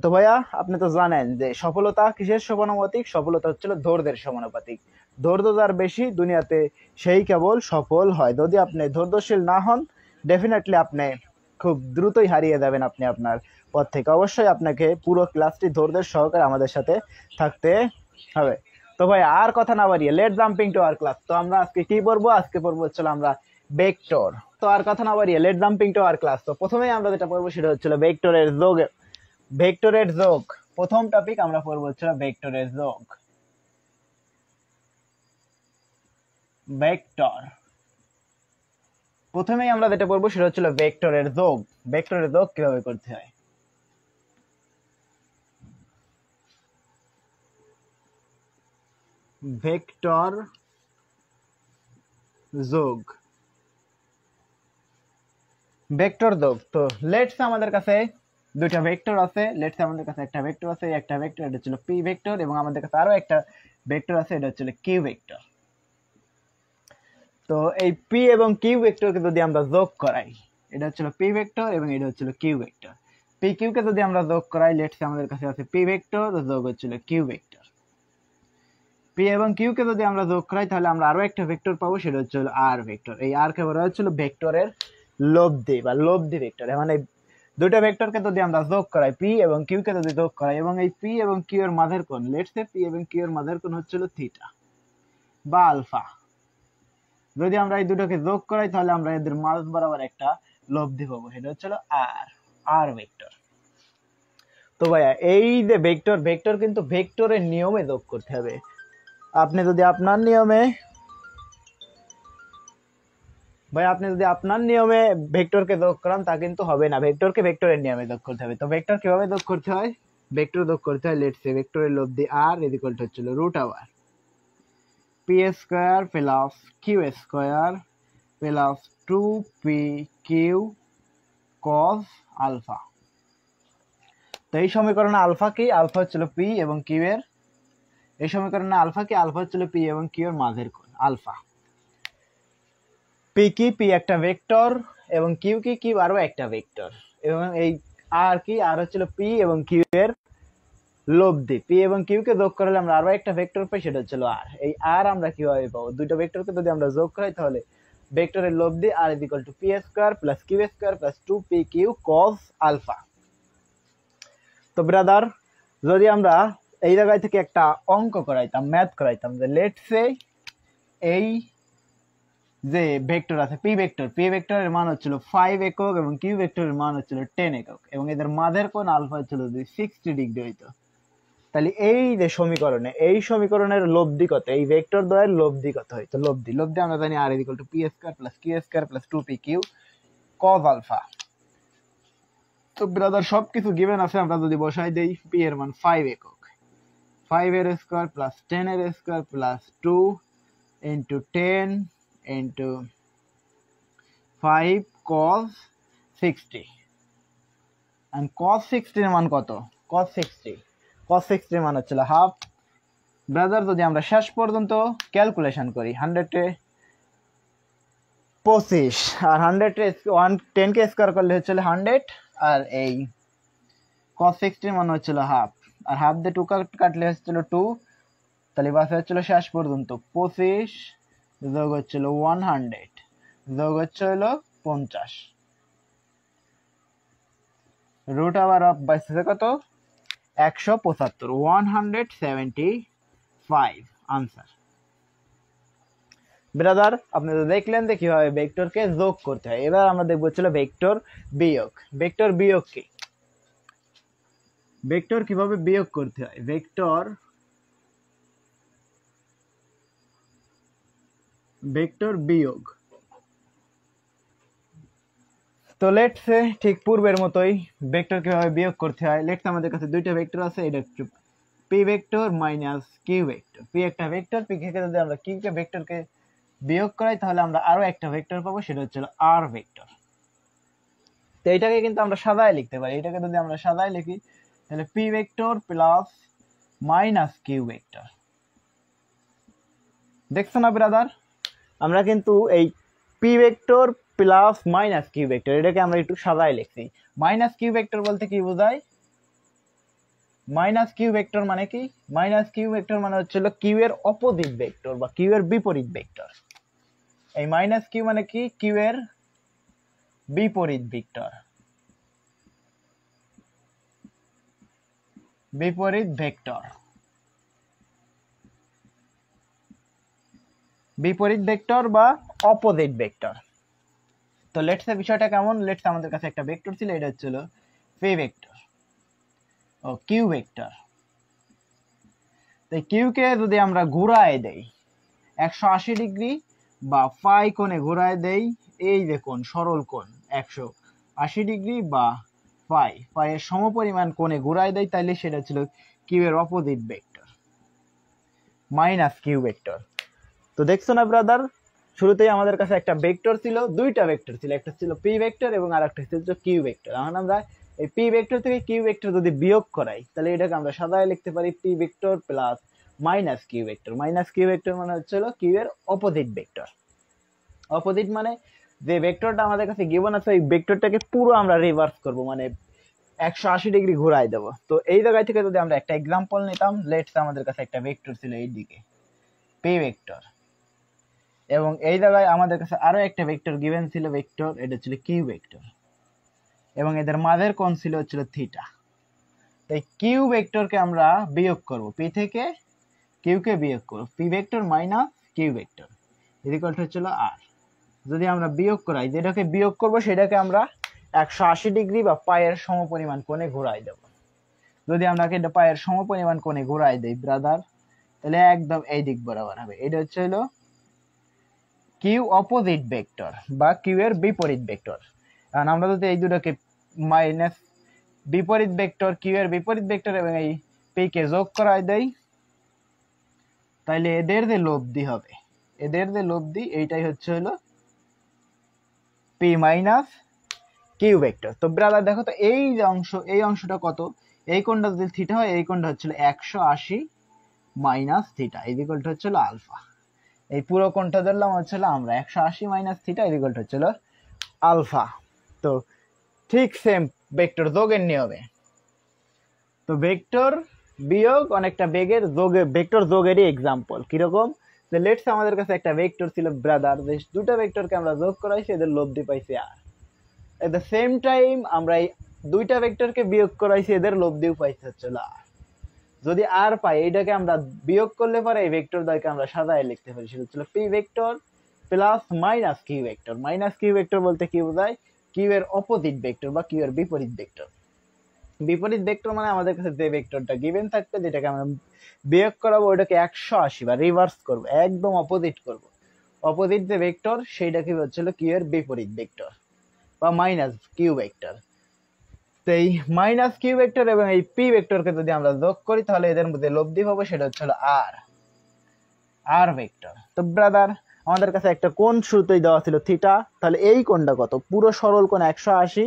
তো ভাইয়া, আপনি তো জানেন যে সফলতা কিসের সমানুপাতিক? সফলতা হচ্ছিল ধৈর্যের সমানুপাতিক। ধৈর্য যার বেশি দুনিয়াতে সেই কেবল সফল হয়। যদি আপনি ধৈর্যশীল না হন, ডেফিনেটলি আপনি খুব দ্রুতই হারিয়ে যাবেন আপনি আপনার পথ থেকে। অবশ্যই আপনাকে পুরো ক্লাসটি ধৈর্যের সহকারে আমাদের সাথে থাকতে হবে। তো ভাই, আর কথা না বাড়িয়ে let jumping to our class. তো আমরা আজকে কি পড়বো? আজকে পড়বো হচ্ছিল আমরা ভেক্টর। তো আর কথা না বাড়িয়ে let jumping to our class. তো প্রথমেই আমরা যেটা পড়বো সেটা হচ্ছিল ভেক্টরের যোগ। ভেক্টরের যোগ প্রথম টপিক আমরা পড়বো হচ্ছে ভেক্টরের যোগ। ভেক্টর প্রথমেই আমরা যেটা পড়বো সেটা হচ্ছে ভেক্টরের যোগ। ভেক্টরের যোগ কিভাবে করতে হয়? ভেক্টর যোগ, ভেক্টর যোগ। তো লেটস আমাদের কাছে দুইটা ভেক্টর আছে। লেটস আমাদের কাছে একটা ভেক্টর আছে, একটা ভেক্টর এটা হচ্ছে পি ভেক্টর, এবং আমাদের কাছে আরো একটা ভেক্টর আছে, এটা হচ্ছে কিউ ভেক্টর। তো এই পি এবং কিউ ভেক্টরকে যদি আমরা যোগ করাই, এটা হচ্ছে পি ভেক্টর এবং এটা হচ্ছে কিউ ভেক্টর। পি কিউ কে যদি আমরা যোগ করাই, লেটস আমাদের কাছে আছে পি ভেক্টর যোগ হচ্ছে কিউ ভেক্টর। পি এবং কিউ কে যদি আমরা যোগ করাই, তাহলে আমরা আরো একটা ভেক্টর পাবো, সেটা হচ্ছে আর ভেক্টর। এই আর কে বলা হচ্ছিল ভেক্টরের লব্ধি বা লব্ধি ভেক্টর। মানে দুটো ভেক্টরকে যদি আমরা যোগ করাই, পি এবং কিউ কে যদি যোগ করাই, এবং এই পি এবং কিউ এর মাঝের কোণ, লেটস সে পি এবং কিউ এর মাঝের কোণ হচ্ছিল থিটা বা আলফা। যদি আমরা এই দুটোকে যোগ করাই, তাহলে আমরা এদের মাঝ বরাবর একটা লব্ধি পাবো, সেটা হচ্ছে আর আর ভেক্টর। তো ভাইয়া, এই যে ভেক্টর, ভেক্টর কিন্তু ভেক্টরের নিয়মে যোগ করতে হবে। আপনি যদি আপনার নিয়মে ভেক্টরকে যোগ করান, তা কিন্তু হবে না। ভেক্টরকে ভেক্টরের নিয়মে যোগ করতে হবে। তো ভেক্টর কিভাবে যোগ করতে হয়? ভেক্টর যোগ করতে হয়, লেটস সে ভেক্টরের লব্ধি আর ইজ ইকুয়াল টু হচ্ছিল root over P square plus Q square plus 2p Q cos alpha. তো এই সমীকরণে আলফা কি? আলফা হচ্ছিল পি এবং কিউ এর, এই সমীকরণে আলফা কি? আলফা হচ্ছিল পি এবং কিউ এর মাঝের কোণ আলফা। পি কি? পি একটা ভেক্টর, এবং কিউ কি? কিউ আরো একটা ভেক্টর, এবং এই আর কি? আর হচ্ছিল পি এবং কিউ এর লব্ধি। পি এবং কিউ কে যোগ করলে আমরা আরো একটা ভেক্টর পাই, সেটা হচ্ছিল আর। এই আর আমরা কিভাবে পাবো? দুটো ভেক্টরকে যদি আমরা যোগ করাই, তাহলে ভেক্টরের লব্ধি R is equal to P square plus Q square plus 2p Q cos alpha. তো ব্রাদার, যদি আমরা এই জায়গায় থেকে একটা অঙ্ক করাইতাম, ম্যাথ করাইতাম, যে লেটস সে এই যে ভেক্টর আছে পি ভেক্টর, পি ভেক্টরের মান হচ্ছিল 5 একক এবং কিউ ভেক্টরের মান হচ্ছিল 10 একক, এবং এদের মাঝের কোণ আলফা হচ্ছিল যদি 60 ডিগ্রি হইতো, তাহলে এই যে সমীকরণে, এই সমীকরণের লব্ধি কত? এই ভেক্টর দ্বয়ের লব্ধি কত হইতো? লব্ধি লব্ধি আমরা জানি আর equal to P square plus Q square plus 2p Q cos alpha. তো ব্রাদার, সবকিছু গিভেন আছে, আমরা যদি বসাই দেই, পি এর মান 5 একক, 5 এর স্কয়ার প্লাস 10 এর square plus 2 into 10 into 5 cos 60, and cos 60 এর মান কত? cos 60 এর মান হচ্ছিল হাফ। ব্রাদার, যদি আমরা শেষ পর্যন্ত ক্যালকুলেশন করি, 100 এ 25 আর 100 এ 10 কে স্কয়ার করলে হচ্ছিল 100, আর এই cos 60 এর মান হচ্ছিল হাফ, আর হাফ দিয়ে 2 কাটলে হচ্ছিল 2, তাহলে বাসে হচ্ছিল শেষ পর্যন্ত 25 যোগ হচ্ছিল 100 যোগ হচ্ছিল 50, রুট ওভার অফ বাইসে কত? 175, 175 আনসার। ব্রাদার, আপনি তো দেখলেন যে কিভাবে ভেক্টরকে যোগ করতে হয়। এবার আমরা দেখবো ছিল ভেক্টর বিয়োগ। ভেক্টর বিয়োগ কি? ভেক্টর কিভাবে বিয়োগ করতে হয়? ভেক্টর বিয়োগ। তো লেটস সে ঠিক পূর্বের মতোই ভেক্টর কিভাবে বিয়োগ করতে হয়। লেটস আমাদের কাছে দুইটা ভেক্টর আছে, এটা P vector minus Q vector. P একটা ভেক্টর, পি থেকে যদি আমরা কিউ কে ভেক্টরকে বিয়োগ করাই, তাহলে আমরা আরো একটা ভেক্টর পাবো, সেটা হচ্ছে আর ভেক্টর। তো এটাকে কিন্তু আমরা সাজায় লিখতে পারি। এটাকে যদি আমরা সাজায় লিখি, তাহলে P vector plus minus Q vector. দেখছো না ব্রাদার, আমরা কিন্তু এই P vector plus minus Q vector, এটাকে আমরা একটু সাজায় লিখছি। মাইনাস কিউ ভেক্টর বলতে কি বোঝায়? মাইনাস কিউ ভেক্টর মানে কি? মাইনাস কিউ ভেক্টর মানে হচ্ছিল কিউ এর অপোজিট ভেক্টর বা কিউ এর বিপরীত ভেক্টর। এই মাইনাস কিউ মানে কি? কিউ এর বিপরীত ভেক্টর, বিপরীত ভেক্টর, বিপরীত ভেক্টর বা অপোজিট ভেক্টর। তো লেটস বিষয়টা কেমন? লেটস আমাদের কাছে একটা ভেক্টর ছিল, এটা হচ্ছিল P vector O Q vector. তো কিউ কে যদি আমরা ঘুরায় দেই 180 ডিগ্রি বা ফাই কোণে ঘুরায় দেই, এই যে কোণ, সরল কোণ 180 ডিগ্রি বা ফাই এর সমপরিমাণ কোণে ঘুরায় দেই, তাইলে সেটা ছিল কিউ এর opposite vector, minus Q vector. তো দেখছো না ব্রাদার, শুরুতেই আমাদের কাছে একটা ভেক্টর ছিল, দুইটা ভেক্টর ছিল, একটা ছিল পি ভেক্টর এবং আরেকটা ছিল কিউ ভেক্টর। এখন আমরা এই পি ভেক্টর থেকে কিউ ভেক্টর যদি বিয়োগ করাই, তাহলে এটাকে আমরা সাজায় লিখতে পারি P vector plus minus Q vector. Minus Q vector মানে হচ্ছিল কিউ এর অপোজিট ভেক্টর। অপোজিট মানে যে ভেক্টরটা আমাদের কাছে গিভেন আছে ওই ভেক্টরটাকে পুরো আমরা রিভার্স করব, মানে 180 ডিগ্রি ঘুরাই দেব। তো এই জায়গা থেকে যদি আমরা একটা एग्जांपल নিতাম, লেটস আমাদের কাছে একটা ভেক্টর ছিল এই দিকে পি ভেক্টর, এবং এই জায়গায় আমাদের কাছে আরো একটা ভেক্টর গিভেন ছিল, ভেক্টর এটা ছিল কিউ ভেক্টর, এবং এদের মাঝের কোণ ছিল হচ্ছিল থিটা। তাই কিউ ভেক্টরকে আমরা বিয়োগ করব, পি থেকে কিউ কে বিয়োগ করব, P vector minus Q vector equal to হচ্ছিল আর। যদি আমরা বিয়োগ করাই, যেটাকে বিয়োগ করব সেটাকে আমরা 180 ডিগ্রি বা পায়ের সমপরিমাণ কোণে ঘুরাই দেব। যদি আমরা এটা পায়ের সমপরিমাণ কোণে ঘুরাই দেই ব্রাদার, তাহলে একদম এই দিক বরাবর হবে। এটা হচ্ছে হলো কিউ অপোজিট ভেক্টর বা কিউ এর বিপরীত ভেক্টর। কারণ আমরা যদি এই দুটোকে মাইনাস বিপরীত ভেক্টর, কিউ এর বিপরীত ভেক্টর এবং এই পি কে যোগ করাই দেই, তাইলে এদের যে লব্ধি হবে, এদের যে লব্ধি, এইটাই হচ্ছে হলো পি মাইনাস কিউ ভেক্টর। তো ব্রাদার দেখো তো এই যে অংশ, এই অংশটা কত? এই কোণটা যদি থিটা হয়, এই কোণটা হচ্ছিল 180 মাইনাস থিটা ইকুয়াল টু হচ্ছিল আলফা। এই পুরো কোণটা ধরলাম হচ্ছিল আমরা 180 মাইনাস থিটা ইকুয়াল টু হচ্ছিল আলফা। তো ঠিক সেম ভেক্টর যোগের নিয়মে, তো ভেক্টর বিয়োগ অনেকটা বেগের যোগে, ভেক্টর যোগেরই एग्जांपल কিরকম? যে লেটস আমাদের কাছে একটা ভেক্টর ছিল ব্রাদার, যে দুটো ভেক্টরকে আমরা যোগ করাইছি, এদের লব্ধি পাইছি আর। এট দ্য সেম টাইম আমরা এই দুইটা ভেক্টরকে বিয়োগ করাইছি, এদের লব্ধিও পাইছি হচ্ছিল আর। যদি আর পাই, এইটাকে আমরা বিয়োগ করলে পরে এই ভেক্টর দ্বয়কে আমরা সাজায় লিখতে পারি, সেটা হচ্ছিল P vector plus minus Q vector. Minus Q vector বলতে কি বোঝায়? কিউ এর অপোজিট ভেক্টর বা কিউ এর বিপরীত ভেক্টর। বিপরীত ভেক্টর মানে আমাদের কাছে যে ভেক্টরটা গিভেন থাকবে, যেটাকে আমরা বিয়োগ করাবো, ওটাকে 180 বা রিভার্স করব, একদম অপোজিট করব। অপোজিট যে ভেক্টর সেইটাকে হচ্ছিল কিউ এর বিপরীত ভেক্টর বা মাইনাস কিউ ভেক্টর। তো এই মাইনাস কিউ ভেক্টর এবং এই পি ভেক্টরকে যদি আমরা যোগ করি, তাহলে এদের মধ্যে লব্ধি পাবো, সেটা হচ্ছিল আর, আর ভেক্টর। তো ব্রাদার আমাদের কাছে একটা কোণ শুরুতেই দেওয়া ছিল থিটা, তাহলে এই কোণটা কত? পুরো সরল কোণ 180,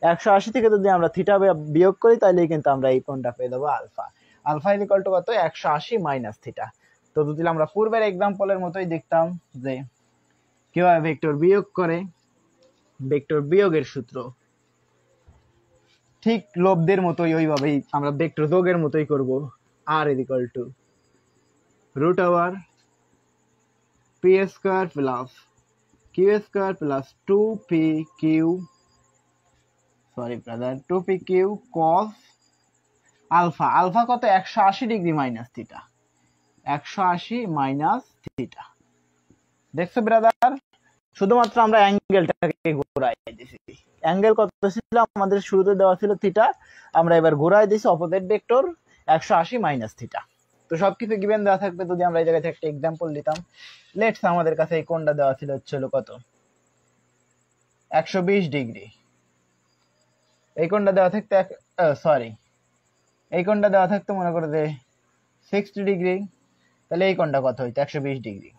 180 থেকে যদি আমরা থিটা বিয়োগ করি, তাহলে কিন্তু আমরা এই কোণটা পেয়ে দেবো আলফা। আলফা ইকুয়াল টু কত? 180 মাইনাস থিটা। তো যদি আমরা পূর্বের এক্সাম্পলের মতোই দেখতাম যে কিভাবে ভেক্টর বিয়োগ করে, ভেক্টর বিয়োগের সূত্র ঠিক লব্ধের মতোই ওইভাবেই আমরা ভেক্টর যোগের মতোই করব। আর equal to root over P square plus Q square plus 2pq, sorry brother, 2pq cos alpha. Alpha কত? 180 degree minus theta, 180 minus theta. দেখছো ব্রাদার, শুধুমাত্র আমরা অ্যাঙ্গেলটাকে ঘোরাই দিয়েছি। অ্যাঙ্গেল কত ছিল আমাদের? শুরুতে দেওয়া ছিল থিটা, আমরা এবার ঘোরাই দিয়েছি অপোজিট ভেক্টর 180 মাইনাস থিটা। তো সবকিছু গিভেন দেওয়া থাকবে। যদি আমরা এই জায়গায় একটা एग्जांपल নিতাম, লেটস আমাদের কাছে এই কোণটা দেওয়া ছিল হচ্ছিল কত? 120 ডিগ্রি। এই কোণটা দেওয়া থাকতে সরি, এই কোণটা দেওয়া থাকতো মনে করো যে 60 ডিগ্রি, তাহলে এই কোণটা কত হইতো? 120 ডিগ্রি।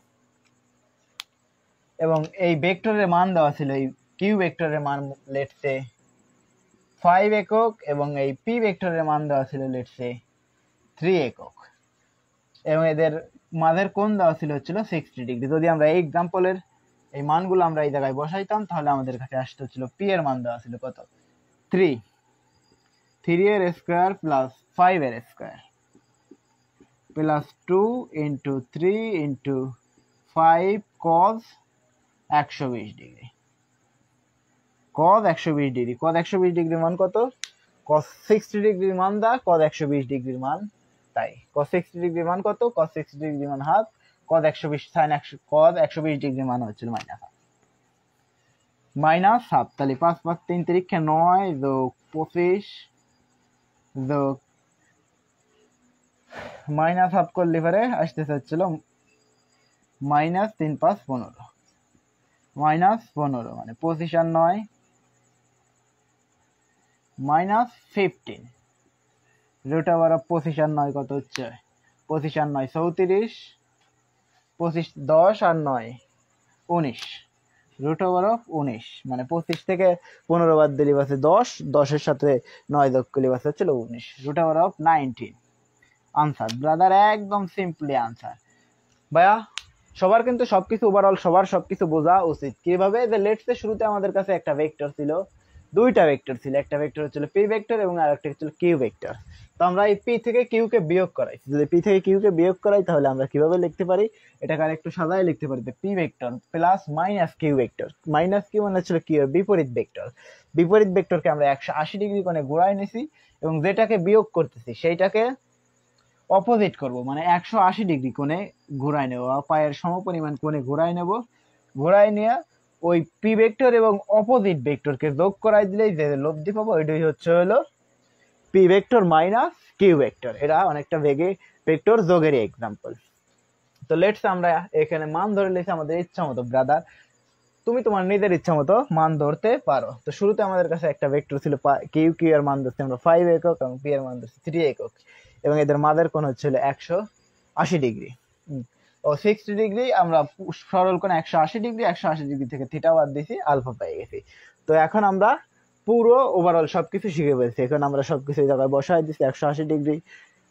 এবং এই ভেক্টরের মান দেওয়া ছিল, এই কিউ ভেক্টরের মান লেটস সে 5 একক, এবং এই পি ভেক্টরের মান দেওয়া ছিল লেটস সে 3 একক, এবং এদের মাঝের কোণ দেওয়া ছিল হচ্ছিল 60 ডিগ্রি। যদি আমরা এই एग्जांपलेর এই মানগুলো আমরা এই জায়গায় বসাইতাম, তাহলে আমাদের কাছে আসতে হচ্ছিল পি এর মান দেওয়া ছিল কত? 3। 3 প্লাস 5 প্লাস 2 into 3 into 5 cos 120 degree. cos 120 degree, cos 120 ডিগ্রির মান কত? cos 60 ডিগ্রির মান দা cos 120 ডিগ্রির মান তাই। cos 60 ডিগ্রির মান কত? cos 60 ডিগ্রির মান হাফ, cos 120 sin 100 cos 120 ডিগ্রির মান হচ্ছে মাইনাস হাফ। তাহলে 5 5 3 3 9 যোগ 25 যোগ মাইনাস হাফ করলে পরে আসতে চাচ্ছিল মাইনাস 3 5 15 মাইনাস 15 মানে 25 আর 9 মাইনাস 15 রুট ওভার অফ 25 আর 9 কত হচ্ছে? 25 আর 9 34, 25 10 আর 9 19 রুট ওভার অফ 19 মানে 25 থেকে 15 বাদ দিলে বাসে 10, 10 এর সাথে 9 যোগ করলে বাসে হচ্ছিল 19 root over of 19। Answer brother, একদম সিম্পলি আনসার। ভাইয়া সবার কিন্তু সবকিছু ওভারঅল সবার সবকিছু বোঝা উচিত। কিভাবে? যে লেটস এর শুরুতে আমাদের কাছে একটা ভেক্টর ছিল, দুইটা ভেক্টর ছিল, একটা ভেক্টর হচ্ছিল পি ভেক্টর এবং আরেকটা হচ্ছিল কিউ ভেক্টর। তো আমরা এই পি থেকে কিউ কে বিয়োগ করাই, যদি পি থেকে কিউ কে বিয়োগ করাই তাহলে আমরা কিভাবে লিখতে পারি? এটাকে আরেকটু সাজায় লিখতে পারি, P vector plus minus Q vector. Minus Q মানে হচ্ছিল কিউ এর বিপরীত ভেক্টর। বিপরীত ভেক্টরকে আমরা 180 ডিগ্রি কোণে ঘোরায় নিছি এবং যেটাকে বিয়োগ করতেছি সেইটাকে অপোজিট করব, মানে 180 ডিগ্রি কোণে ঘোরায় নেব, পায়ের সমপরিমাণ কোণে ঘোরায় নেব। ঘোরায় নিয়ে ওই পি ভেক্টর এবং অপোজিট ভেক্টরকে যোগ করাই দিলেই যে লব্ধি পাবো ওইটাই হচ্ছে হলো P vector minus Q vector. এটা অনেকটা ভেক্টর যোগেরই এক্সাম্পল। তো লেটস আমরা এখানে মান ধরে নিয়েছি আমাদের ইচ্ছা মতো। ব্রাদার তুমি তোমার নিজের ইচ্ছা মতো মান ধরতে পারো। তো শুরুতে আমাদের কাছে একটা ভেক্টর ছিল কিউ, কিউ এর মান ধরছি আমরা 5 একক এবং পি এর মান ধরছি 3 একক এবং এদের মাদের কোণ হচ্ছিল 180 ডিগ্রি ও 60 ডিগ্রি। আমরা সরল কোণ 180 ডিগ্রি, 180 ডিগ্রি থেকে থিটা বাদ দিয়েছি, আলফা পেয়ে গেছি। তো এখন আমরা পুরো ওভারঅল সবকিছু শিখে ফেলছি। এখন আমরা সবকিছু এই জায়গায় বসাই দিচ্ছি 180 ডিগ্রি,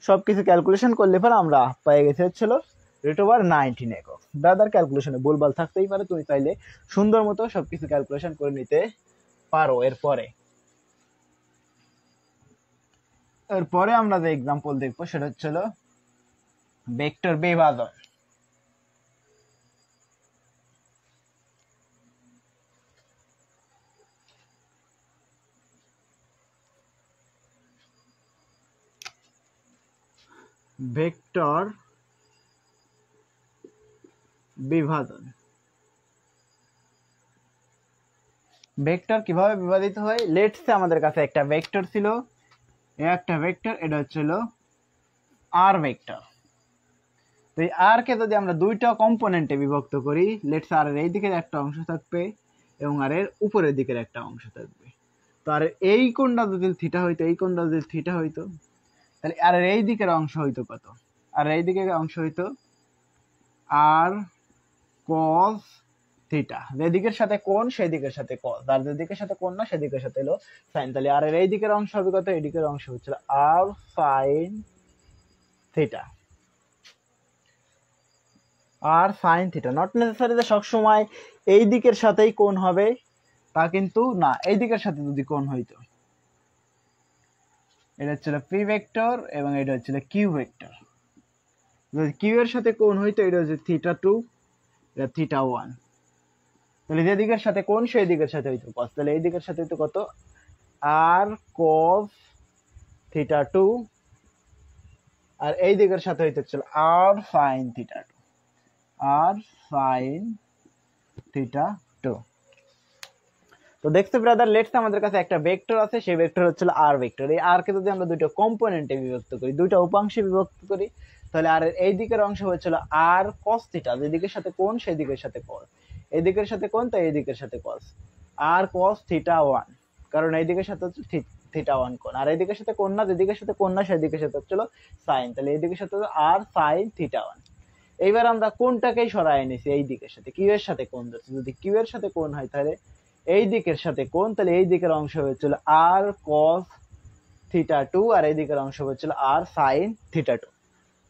সবকিছু ক্যালকুলেশন করলে পর আমরা পেয়ে গেছি হচ্ছিল রুট ওভার 19 একক। ব্রাদার ক্যালকুলেশনে ভুলভাল থাকতেই পারে, তুমি চাইলে সুন্দর মতো সবকিছু ক্যালকুলেশন করে নিতে পারো। এরপরে আমরা যে এক্সাম্পল দেখবো সেটা হচ্ছিল ভেক্টর বিভাজন। ভেক্টর বিভাজন, ভেক্টর কিভাবে বিভাজিত হয়? লেটস আমাদের কাছে একটা ভেক্টর ছিল, একটা ভেক্টর, এটা হচ্ছিল আর ভেক্টর। তো এই আর কে যদি আমরা দুইটা কম্পোনেন্টে বিভক্ত করি, লেটস আর এর এই দিকের একটা অংশ থাকবে এবং আর এর উপরের দিকের একটা অংশ থাকবে। তো আর এই কোণটা যদি থিটা হইতো, এই কোণটা যদি থিটা হইতো, তাহলে আর এর এই দিকের অংশ হইতো কত? আর এই দিকের অংশ হইতো আর cos থিটা। যে দিকের সাথে কোণ সেই দিকের সাথে cos, আর যে দিকের সাথে কোণ না সেদিকের সাথে হলো sin। তাহলে আর এর এই দিকের অংশ হবে কত? এই দিকের অংশ হচ্ছে R sin theta. R sin theta not necessary যে সবসময় এই দিকের সাথেই কোণ হবে তা কিন্তু না, এই দিকের সাথে যদি কোণ হইতো, এটা হচ্ছিল পি ভেক্টর এবং এটা হচ্ছিল কিউ ভেক্টর। যদি কিউ এর সাথে কোণ হইতো এটা হচ্ছে থিটা 2, এটা থিটা 1। তাহলে যে দিকের সাথে কোণ সেই দিকের সাথে হইতো cos, তাহলে এই দিকের সাথে হইতো কত? আর cos থিটা 2, আর এই দিকের সাথে হইতো ছিল আর sin থিটা 2, আর sin থিটা 2। তো দেখতে ব্রাদার, লেটস আমাদের কাছে একটা ভেক্টর আছে, সেই ভেক্টর হচ্ছে আর ভেক্টর। এই আর কে যদি আমরা দুটো কম্পোনেন্টে বিভক্ত করি, দুটো উপাংশে বিভক্ত করি, তাহলে আর এই দিকের অংশ হচ্ছিল আর cos থিটা, যে দিকের সাথে কোণ সেই দিকের সাথে cos, এই দিকের সাথে কোণ তো এই দিকের সাথে cos, আর cos থিটা 1, কারণ এই দিকের সাথে হচ্ছে থিটা 1 কোণ, আর এই দিকের সাথে কোণ না, যে দিকের সাথে কোণ না সেই দিকের সাথে হচ্ছিল sin, তাহলে এই দিকের সাথে আর sin থিটা 1। এইবার আমরা কোণটাকেই সরায় নিছি এই দিকের সাথে, কিউ এর সাথে কোণ ধরছি। যদি কিউ এর সাথে কোণ হয় তাহলে এই দিকের সাথে কোণ, তাহলে এই দিকের অংশ হয়েছিল আর cos থিটা 2, আর এই দিকের অংশ হয়েছিল আর sin থিটা 2।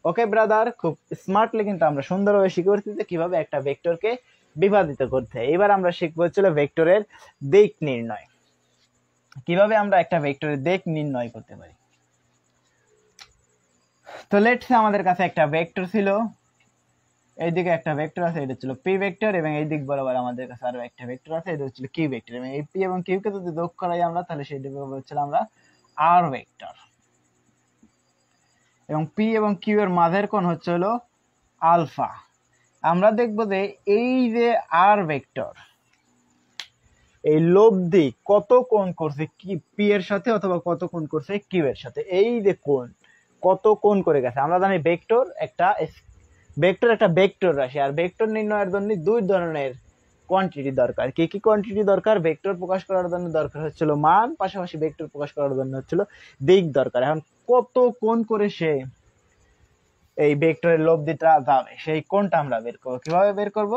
ওকে ব্রাদার, খুব স্মার্টলি কিন্তু আমরা সুন্দরভাবে শিখে পড়ছি কিভাবে একটা ভেক্টরকে বিভাজিত করতে হয়। এবার আমরা শিখবো হচ্ছিল ভেক্টরের দিক নির্ণয়। কিভাবে আমরা একটা ভেক্টরের দিক নির্ণয় করতে পারি। তো লেটস সে আমাদের কাছে একটা ভেক্টর ছিল, এইদিকে একটা ভেক্টর আছে, এটা ছিল পি ভেক্টর, এবং এই দিক বরাবর আমাদের কাছে আরো একটা ভেক্টর আছে, এটা হচ্ছে কিউ ভেক্টর, এবং এই পি এবং কিউ কে যদি যোগ করাই আমরা, তাহলে সেটা হচ্ছে আমরা আর ভেক্টর, এবং পি এবং কিউ এর মাঝের কোণ হচ্ছে হলো আলফা। আমরা দেখব যে এই যে আর ভেক্টর, এই লব্ধি কত কোণ করছে কি পি এর সাথে, অথবা কত কোণ করছে কিউ এর সাথে, এই যে কোণ কত কোণ করে গেছে। আমরা জানি ভেক্টর একটা ভেক্টর রাশি, আর ভেক্টর নির্ণয়ের জন্য দুই ধরনের কোয়ান্টিটি দরকার। কি কি কোয়ান্টিটি দরকার? ভেক্টর প্রকাশ করার জন্য দরকার হচ্ছিল মান, পাশাপাশি ভেক্টর প্রকাশ করার জন্য হচ্ছিল দিক দরকার। এখন কত কোণ করে সে এই ভেক্টরের লব্ধিটা যাবে, সেই কোণটা আমরা বের করবো। কিভাবে বের করব?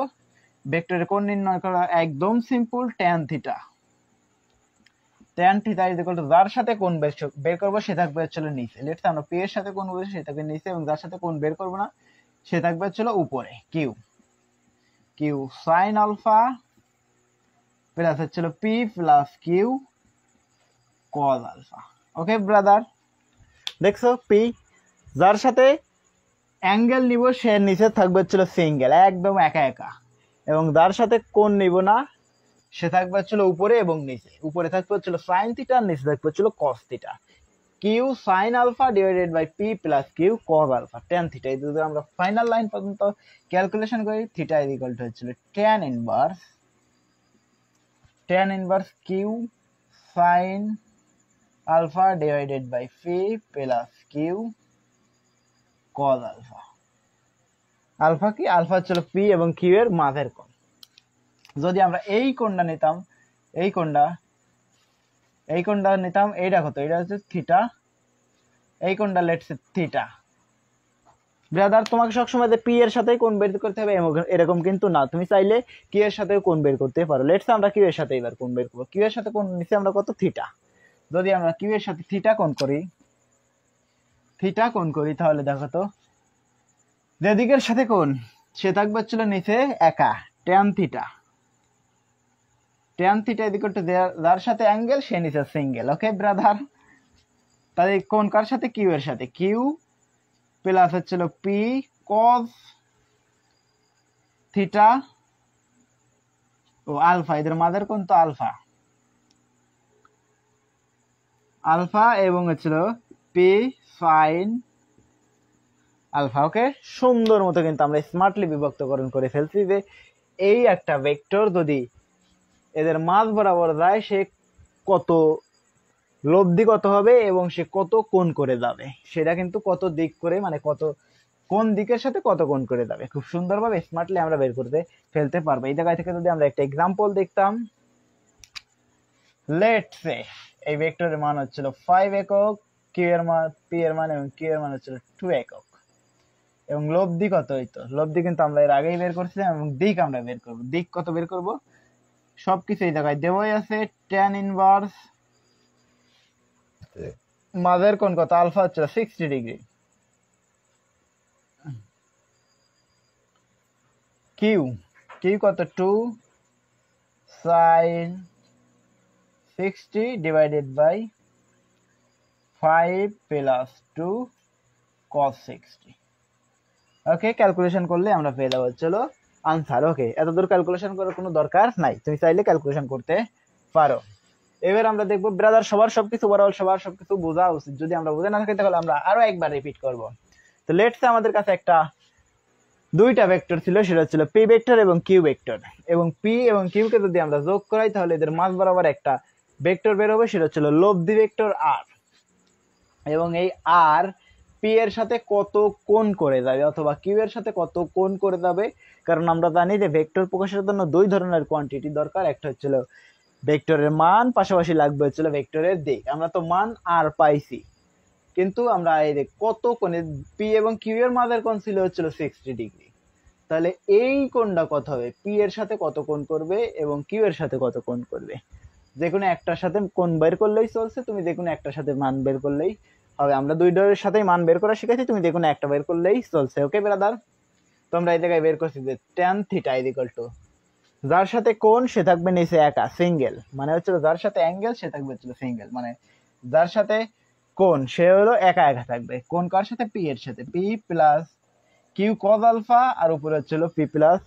ভেক্টরের কোণ নির্ণয় করা একদম simple, tan theta. Tan theta is equal two, যার সাথে কোণ বের করবো সে থাকবে হচ্ছিল নিচে। লেটস আমরা পি এর সাথে কোণ বলছি, সে থাকবে নিচে, এবং যার সাথে কোণ বের করবো না সে থাকবে হচ্ছিল উপরে, Q. Q sine alpha plus হচ্ছিল P plus Q cos alpha. Okay brother, দেখছো পি যার সাথে অ্যাঙ্গেল নিব সে নিচে থাকবে হচ্ছিল সিঙ্গেল, একদম একা একা, এবং যার সাথে কোণ নিব না সে থাকবে হচ্ছিল উপরে এবং নিচে। উপরে থাকবে হচ্ছিল সাইন থিটা, নিচে থাকবে হচ্ছিল cos theta. Q sine alpha divided by P plus Q cos alpha tan theta. এই যদি আমরা ফাইনাল লাইন পর্যন্ত ক্যালকুলেশন করি, থিটা ইজ ইকুয়াল টু হচ্ছিল tan inverse Q sine alpha divided by P plus Q cos alpha. Alpha কি? Alpha হচ্ছিল P এবং Q এর মাঝের কোণ। যদি আমরা এই কোণটা নিতাম, এই কোণটা নিতাম, এইটা কত? এটা হচ্ছে থিটা, এই কোণটা লেটস থিটা। ব্রাদার, তোমাকে সবসময় যে পি এর সাথে কোণ বের করতে হবে এরকম কিন্তু না, তুমি চাইলে কিউ এর সাথে কোণ বের করতে পারো। লেটস আমরা কিউ এর সাথে এবার কোণ বের করবো। কিউ এর সাথে কোণ নিচে আমরা কত? থিটা। যদি আমরা কিউ এর সাথে থিটা কোণ করি, তাহলে দেখো তো যেদিকের সাথে কোণ সে থাকবে হচ্ছিল নিচে একা, tan theta. Tan theta equal to যার সাথে অ্যাঙ্গেল সে নিচে সিঙ্গেল। ওকে ব্রাদার, তাহলে কোণ কার সাথে? কিউ এর সাথে। কিউ প্লাস হচ্ছিল পি কজ থিটা ও আলফা, এদের মাঝের কোণ তো আলফা, এবং হচ্ছিল পি সাইন আলফা। ওকে, সুন্দর মতো কিন্তু আমরা স্মার্টলি বিভক্তকরণ করে ফেলছি যে এই একটা ভেক্টর যদি এদের মাঝ বরাবর যায় সে কত লব্ধি কত হবে, এবং সে কত কোণ করে যাবে, সেটা কিন্তু কত দিক করে, মানে কত কোন দিকের সাথে কত কোণ করে যাবে, খুব সুন্দরভাবে স্মার্টলি আমরা বের করতে ফেলতে পারবো। এই জায়গা থেকে যদি আমরা একটা এক্সাম্পল দেখতাম, লেটস সে এই ভেক্টরের মান হচ্ছিল 5 একক, কিউ এর মান, পি এর মান এবং কিউ এর মান হচ্ছিল 2 একক, এবং লব্ধি কত হইতো? লব্ধি কিন্তু আমরা এর আগেই বের করছিলাম, এবং দিক আমরা বের করব। দিক কত বের করব? সবকিছু এই জায়গায় দেওয়াই আছে। ট্যান ইনভার্স মাঝের কোণ কত? আলফা হচ্ছে 60 ডিগ্রি। কিউ কত? 2 সাইন 60 ডিভাইডেড বাই 5 প্লাস 2 cos 60। ওকে, ক্যালকুলেশন করলে আমরা পেয়ে যাবো চলো আনসার। ওকে, এতদূর ক্যালকুলেশন করার কোনো দরকার নাই, তুমি চাইলে ক্যালকুলেশন করতে পারো। এবার আমরা দেখবো ব্রাদার, সবার সবকিছু বোঝা উচিত। যদি আমরা বুঝে না থাকি তাহলে আমরা আরো একবার রিপিট করব। তো লেটস সে আমাদের কাছে একটা দুইটা ভেক্টর ছিল, সেটা ছিল পি ভেক্টর এবং কিউ ভেক্টর, এবং পি এবং কিউ কে যদি আমরা যোগ করাই তাহলে এদের মাঝ বরাবর একটা ভেক্টর বের হবে, সেটা ছিল লব্ধি ভেক্টর আর। এবং এই আর পি এর সাথে কত কোণ করে যাবে, অথবা কিউ এর সাথে কত কোণ করে যাবে, কারণ আমরা জানি যে ভেক্টর প্রকাশের জন্য দুই ধরনের কোয়ান্টিটি দরকার। একটা হচ্ছিল ভেক্টরের মান, পাশাপাশি লাগবে হচ্ছিল ভেক্টরের দিক। আমরা তো মান আর পাইছি, কিন্তু আমরা এই কত কোণে পি এবং কিউ এর মাঝের কোণ ছিল হচ্ছিল 60 ডিগ্রি। তাহলে এই কোণটা কত হবে? পি এর সাথে কত কোণ করবে এবং কিউ এর সাথে কত কোণ করবে। যে কোনো একটার সাথে কোণ বের করলেই চলছে, তুমি যে কোনো একটার সাথে মান বের করলেই হবে। আমরা দুইটার সাথেই মান বের করা শিখেছি, তুমি যে কোনো একটা বের করলেই চলছে। ওকে ব্রাদার, তোমরা এই জায়গায় বের করছি যে tan theta is equal two যার সাথে কোণ সে থাকবে নিচে একা সিঙ্গেল, মানে হচ্ছিল যার সাথে অ্যাঙ্গেল সে থাকবে হচ্ছিল সিঙ্গেল, মানে যার সাথে কোণ সে হলো একা একা থাকবে। কোণ কার সাথে? পি এর সাথে। P plus Q cos alpha আর উপরে হচ্ছিল P plus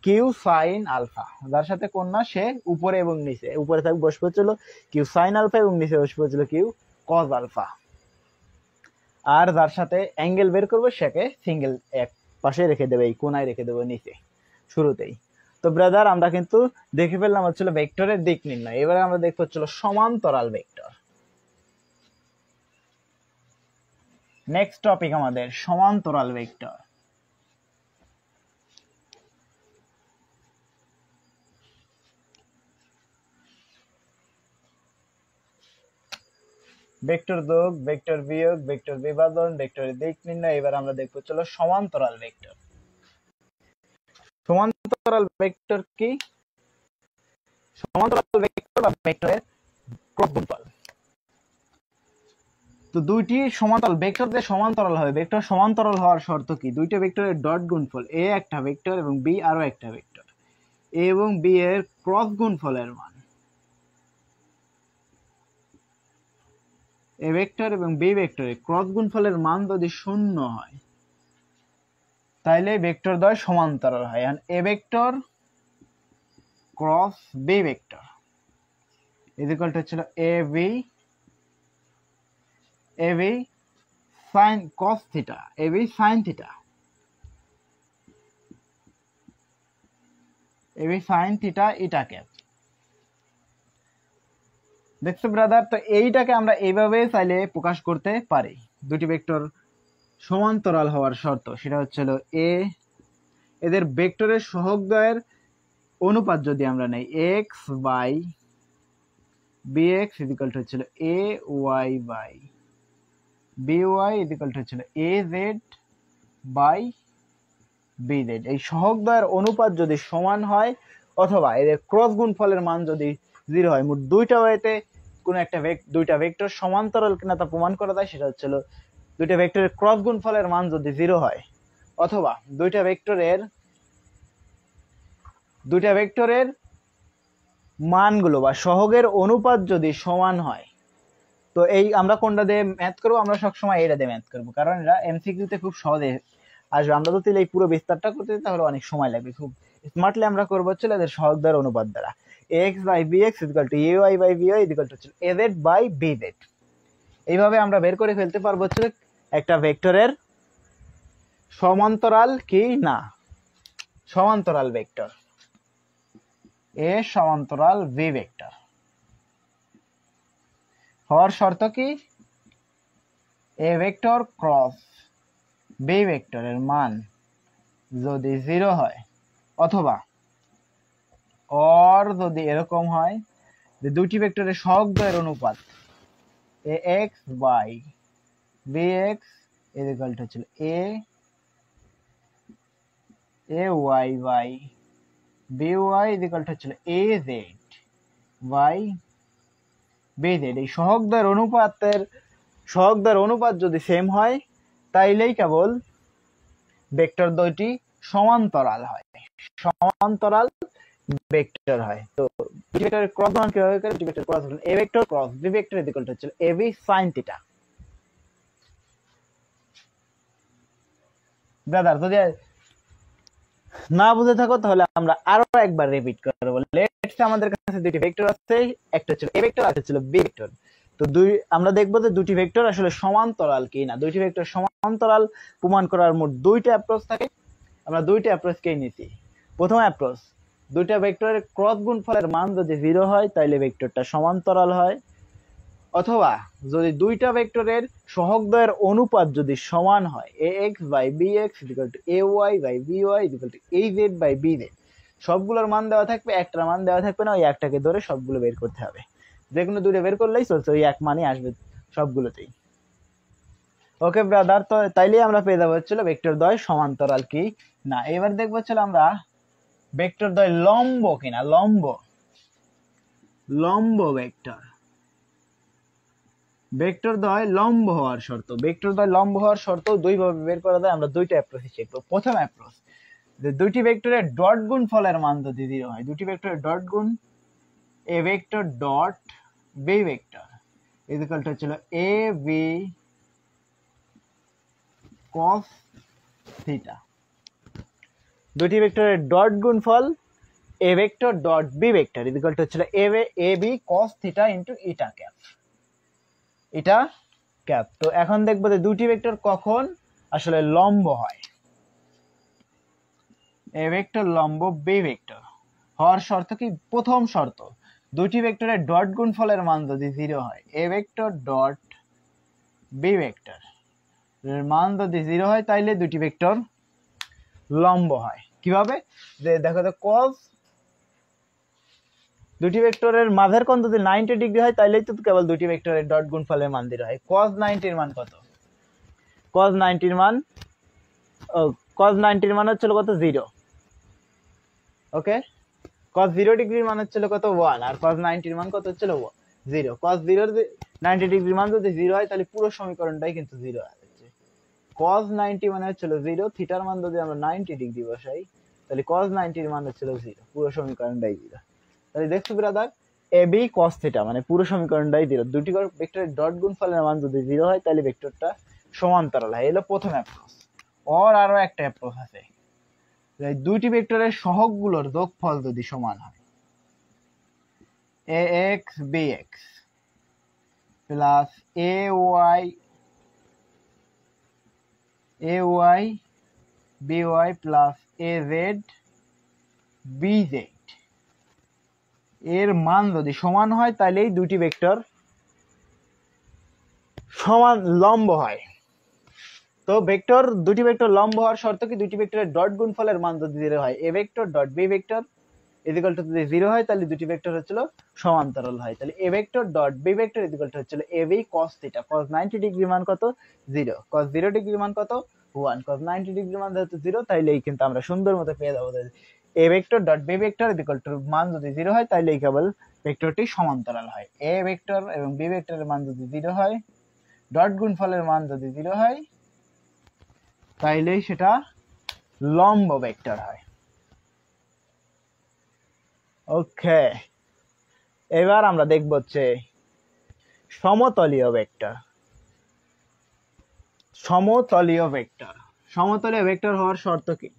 Q sine alpha. যার সাথে কোণ না সে উপরে এবং নিচে, উপরে থাকবে বসবে হচ্ছিল কিউ সাইন আলফা এবং নিচে বসবে হচ্ছিল কিউ কজ আলফা। আর যার সাথে অ্যাঙ্গেল বের করবো সেকে সিঙ্গেল এক পাশে রেখে দেবে, এই কোণায় রেখে দেবো নিচে শুরুতেই। তো ব্রাদার আমরা কিন্তু দেখে ফেললাম হচ্ছিল ভেক্টরের দিক নির্ণয়। এবারে আমরা দেখবো হচ্ছিল সমান্তরাল ভেক্টর। নেক্সট টপিক আমাদের সমান্তরাল ভেক্টর। ভেক্টর যোগ, ভেক্টর বিয়োগ, ভেক্টর বিভাজন, ভেক্টরের দিক নির্ণয়। এবার আমরা দেখবো চলো সমান্তরাল ভেক্টর। সমান্তরাল ভেক্টর কি? সমান্তরাল ভেক্টর বা ভেক্টরের ক্রস গুণফল। তো দুইটি সমান্তরাল ভেক্টর যে সমান্তরাল হবে, ভেক্টর সমান্তরাল হওয়ার শর্ত কি? দুইটা ভেক্টরের ডট গুণফল, এ একটা ভেক্টর এবং বি আরো একটা ভেক্টর, এ এবং বি এর ক্রস গুণফলের মান, এ ভেক্টর এবং বি ভেক্টরের ক্রস গুণফলের মান যদি শূন্য হয় তাহলে ভেক্টর দ্বয় সমান্তরাল হয়। A vector cross B vector is equal to হচ্ছিল A B sine cos theta, A B sine theta, A B sine theta eta cap. দেখছো ব্রাদার, তো এইটাকে আমরা এইভাবে চাইলে প্রকাশ করতে পারি। দুটি ভেক্টর সমান্তরাল হওয়ার শর্ত সেটা হচ্ছিল এদের ভেক্টরের সহগদ্বয়ের অনুপাত যদি আমরা নেই X by B X is equal to হচ্ছিল A Y by B Y is equal to হচ্ছিল A Z by B Z. এই সহগদ্বয়ের অনুপাত যদি সমান হয় অথবা এদের ক্রস গুণফলের মান যদি 0 হয়, মোট দুইটা ওয়েতে কোন একটা দুইটা ভেক্টর সমান্তরাল কিনা তা প্রমাণ করা যায়। সেটা হচ্ছিল দুইটা ভেক্টরের ক্রস গুণফলের মান যদি 0 হয় অথবা দুইটা ভেক্টরের মানগুলো বা সহগের অনুপাত যদি সমান হয়। তো এই আমরা কোনটা দিয়ে ম্যাথ করবো? আমরা সবসময় এটা দিয়ে ম্যাথ করবো, কারণ এটা এমসিকিউতে খুব সহজে আসবে। আমরা যদি এই পুরো বিস্তারটা করতে তাহলে অনেক সময় লাগবে। খুব স্মার্টলি আমরা করবো হচ্ছে এদের সহগদ্বয়ের অনুপাত দ্বারা X by B X is equal to A Y by B Y is equal to A Z by B Z. এইভাবে আমরা বের করে ফেলতে পারবো হচ্ছে একটা ভেক্টরের সমান্তরাল কি না। সমান্তরাল ভেক্টর এ সমান্তরাল বি ভেক্টর হওয়ার শর্ত কি? এ ভেক্টর ক্রস বি ভেক্টরের মান যদি 0 হয় অথবা যদি এরকম হয় যে দুটি ভেক্টরের সহগদ্বয়ের অনুপাত A X by B X is equal to হচ্ছে A Y by B Y is equal to হচ্ছে A Z by B Z. এই সহগদ্বয়ের অনুপাত যদি সেম হয় তাইলেই কেবল ভেক্টর দুইটি সমান্তরাল হয়, সমান্তরাল ভেক্টর হয়। তো ভেক্টরের ক্রস গুণন কিভাবে করে? ভেক্টর ক্রস গুণন A vector cross B vector is equal to হচ্ছে A B sin theta. Brother যদি না বুঝে থাকো তাহলে আমরা আরো একবার রিপিট করব। লেটস সে আমাদের কাছে দুটি ভেক্টর আছে, একটা ছিল এ ভেক্টর আর একটা ছিল বি ভেক্টর। তো আমরা দেখব যে দুটি ভেক্টর আসলে সমান্তরাল কিনা। দুইটি ভেক্টর সমান্তরাল প্রমাণ করার মোট দুইটা অ্যাপ্রোচ থাকে। আমরা দুইটা অ্যাপ্রোচকেই নিছি। প্রথম অ্যাপ্রোচ, দুইটা ভেক্টরের ক্রস গুণফলের মান যদি 0 হয় তাহলে ভেক্টরটা সমান্তরাল হয়, অথবা যদি দুইটা ভেক্টরের সহগদ্বয়ের অনুপাত যদি সমান হয় A X by B X is equal to A Y by B Y is equal to A Z by B Z. সবগুলোর মান দেওয়া থাকবে, একটার মান দেওয়া থাকবে না, ওই একটাকে ধরে সবগুলো বের করতে হবে। যে কোনো দুটো বের করলেই চলছে, ওই এক মানই আসবে সবগুলোতেই। ওকে ব্রাদার, তো তাইলেই আমরা পেয়ে যাবো হচ্ছিল ভেক্টর দ্বয় সমান্তরাল কি না। এবার দেখবো হচ্ছিল আমরা ভেক্টর দ্বয় লম্ব কিনা। লম্ব ভেক্টর, ভেক্টর দ্বয় লম্ব হওয়ার শর্ত দুই ভাবে বের করা যায়। আমরা দুইটা অ্যাপ্রোচ শিখবো। প্রথম অ্যাপ্রোচ, যে দুটি ভেক্টরের ডট গুণফলের মান যদি 0 হয়, দুটি ভেক্টরের ডট গুণ A vector dot B vector is equal to হচ্ছিল এ বি cos থিটা। দুটি ভেক্টরের ডট গুণফল A vector dot B vector is equal to হচ্ছিল A B cos theta into eta cap, eta cap. তো এখন দেখবো যে দুটি ভেক্টর কখন আসলে লম্ব হয়। এ ভেক্টর লম্ব বি ভেক্টর হওয়ার শর্ত কি? প্রথম শর্ত, দুটি ভেক্টরের ডট গুণফলের মান যদি 0 হয়, A vector dot B vector এর মান যদি 0 হয় তাইলে দুটি ভেক্টর লম্ব হয়। কিভাবে? যে দেখো তো cos দুটি ভেক্টরের মাঝের কোণ যদি 90 ডিগ্রি হয় তাইলেই তো কেবল দুটি ভেক্টরের ডট গুণফলের মান 0 হয়। cos 90 এর মান কত? cos 90 এর মান cos 90 এর মান হচ্ছিল কত? 0। ওকে, cos 0 ডিগ্রির মান হচ্ছিল কত? 1, আর cos 90 এর মান কত হচ্ছিল? 0। cos 0 90 ডিগ্রির মান যদি 0 হয় তাহলে পুরো সমীকরণটাই কিন্তু 0 আসছে। cos 90 মানে হচ্ছিল 0, থিটার মান যদি আমরা 90 ডিগ্রি বসাই তাহলে cos 90 এর মান হচ্ছিল 0, পুরো সমীকরণটাই 0। তাহলে দেখছো ব্রাদার, এ বি cos থিটা মানে পুরো সমীকরণটাই 0। দুটি ভেক্টরের ডট গুণফলের মান যদি 0 হয় তাহলে ভেক্টরটা সমান্তরাল হয়। এলো প্রথম অ্যাপ্রোচ। আরো একটা অ্যাপ্রোচ আছে, দুইটি ভেক্টরের সহগগুলোর যোগফল যদি সমান হয়, ax bx plus ay by plus az bz এর মান যদি সমান হয় তাহলে এই দুটি ভেক্টর সমান লম্ব হয়। তো দুটি ভেক্টর লম্ব হওয়ার শর্ত কি? দুটি ভেক্টরের ডট গুণফলের মান যদি 0 হয়, A vector dot B vector is equal to যদি 0 হয় তাহলে দুটি ভেক্টর হচ্ছিল সমান্তরাল হয়। তাহলে A vector dot B vector is equal to হচ্ছিল A B cos theta. cos 90 degree মান কত? 0। cos 0 ডিগ্রি মান কত? 1। cos 90 ডিগ্রি মান যেহেতু 0 তাইলেই কিন্তু আমরা সুন্দর মতো পেয়ে যাবো A vector dot B vector is equal to মান যদি 0 হয় তাইলেই কেবল ভেক্টরটি সমান্তরাল হয়। এ ভেক্টর এবং বি ভেক্টরের মান যদি 0 হয়, ডট গুণফলের মান যদি 0 হয় তাইলেই সেটা লম্ব ভেক্টর হয়। ওকে, এবার আমরা দেখব হচ্ছে সমতলীয় ভেক্টর। সমতলীয় ভেক্টর, সমতলীয় ভেক্টর হওয়ার শর্ত কি?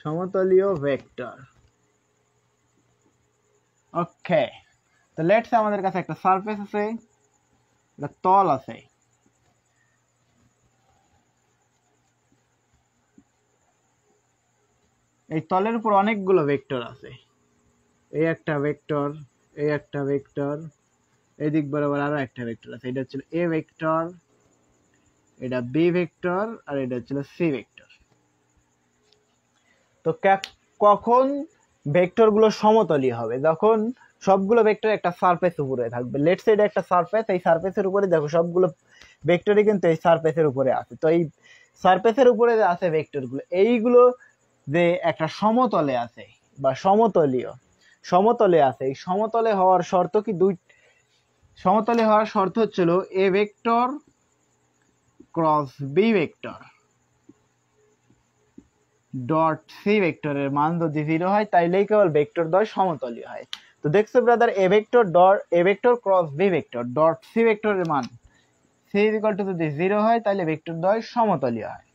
সমতলীয় ভেক্টর, ওকে, তো লেটস আমাদের কাছে একটা সারফেস আছে, একটা তল আছে। এই তলের উপর অনেকগুলো ভেক্টর আছে। এই একটা ভেক্টর, এই একটা ভেক্টর, এই দিক বরাবর আরো একটা ভেক্টর আছে। এটা হচ্ছে এ ভেক্টর, এটা বি ভেক্টর, আর এটা হচ্ছে সি ভেক্টর। তো কখন ভেক্টর গুলো সমতলীয় হবে? যখন সবগুলো ভেক্টর একটা সারফেস উপরে থাকবে। লেটস সে এটা একটা সারফেস, এই সারফেসের উপরে দেখো সবগুলো ভেক্টরই কিন্তু এই সারফেসের উপরে আছে। তো এই সারফেসের উপরে যে আছে ভেক্টর গুলো, এইগুলো যে একটা সমতলে আছে বা সমতলে আছে, এই সমতলে হওয়ার শর্ত কি? সমতলে হওয়ার শর্ত হচ্ছিল A vector cross B vector dot C ভেক্টরের মান যদি 0 হয় তাইলেই কেবল ভেক্টর দ্বয় সমতলীয় হয়। তো দেখছো brother, A vector cross B vector dot C ভেক্টরের মান সি ইজ ইকুয়াল টু যদি 0 হয় তাহলে ভেক্টর দ্বয় সমতলীয় হয়।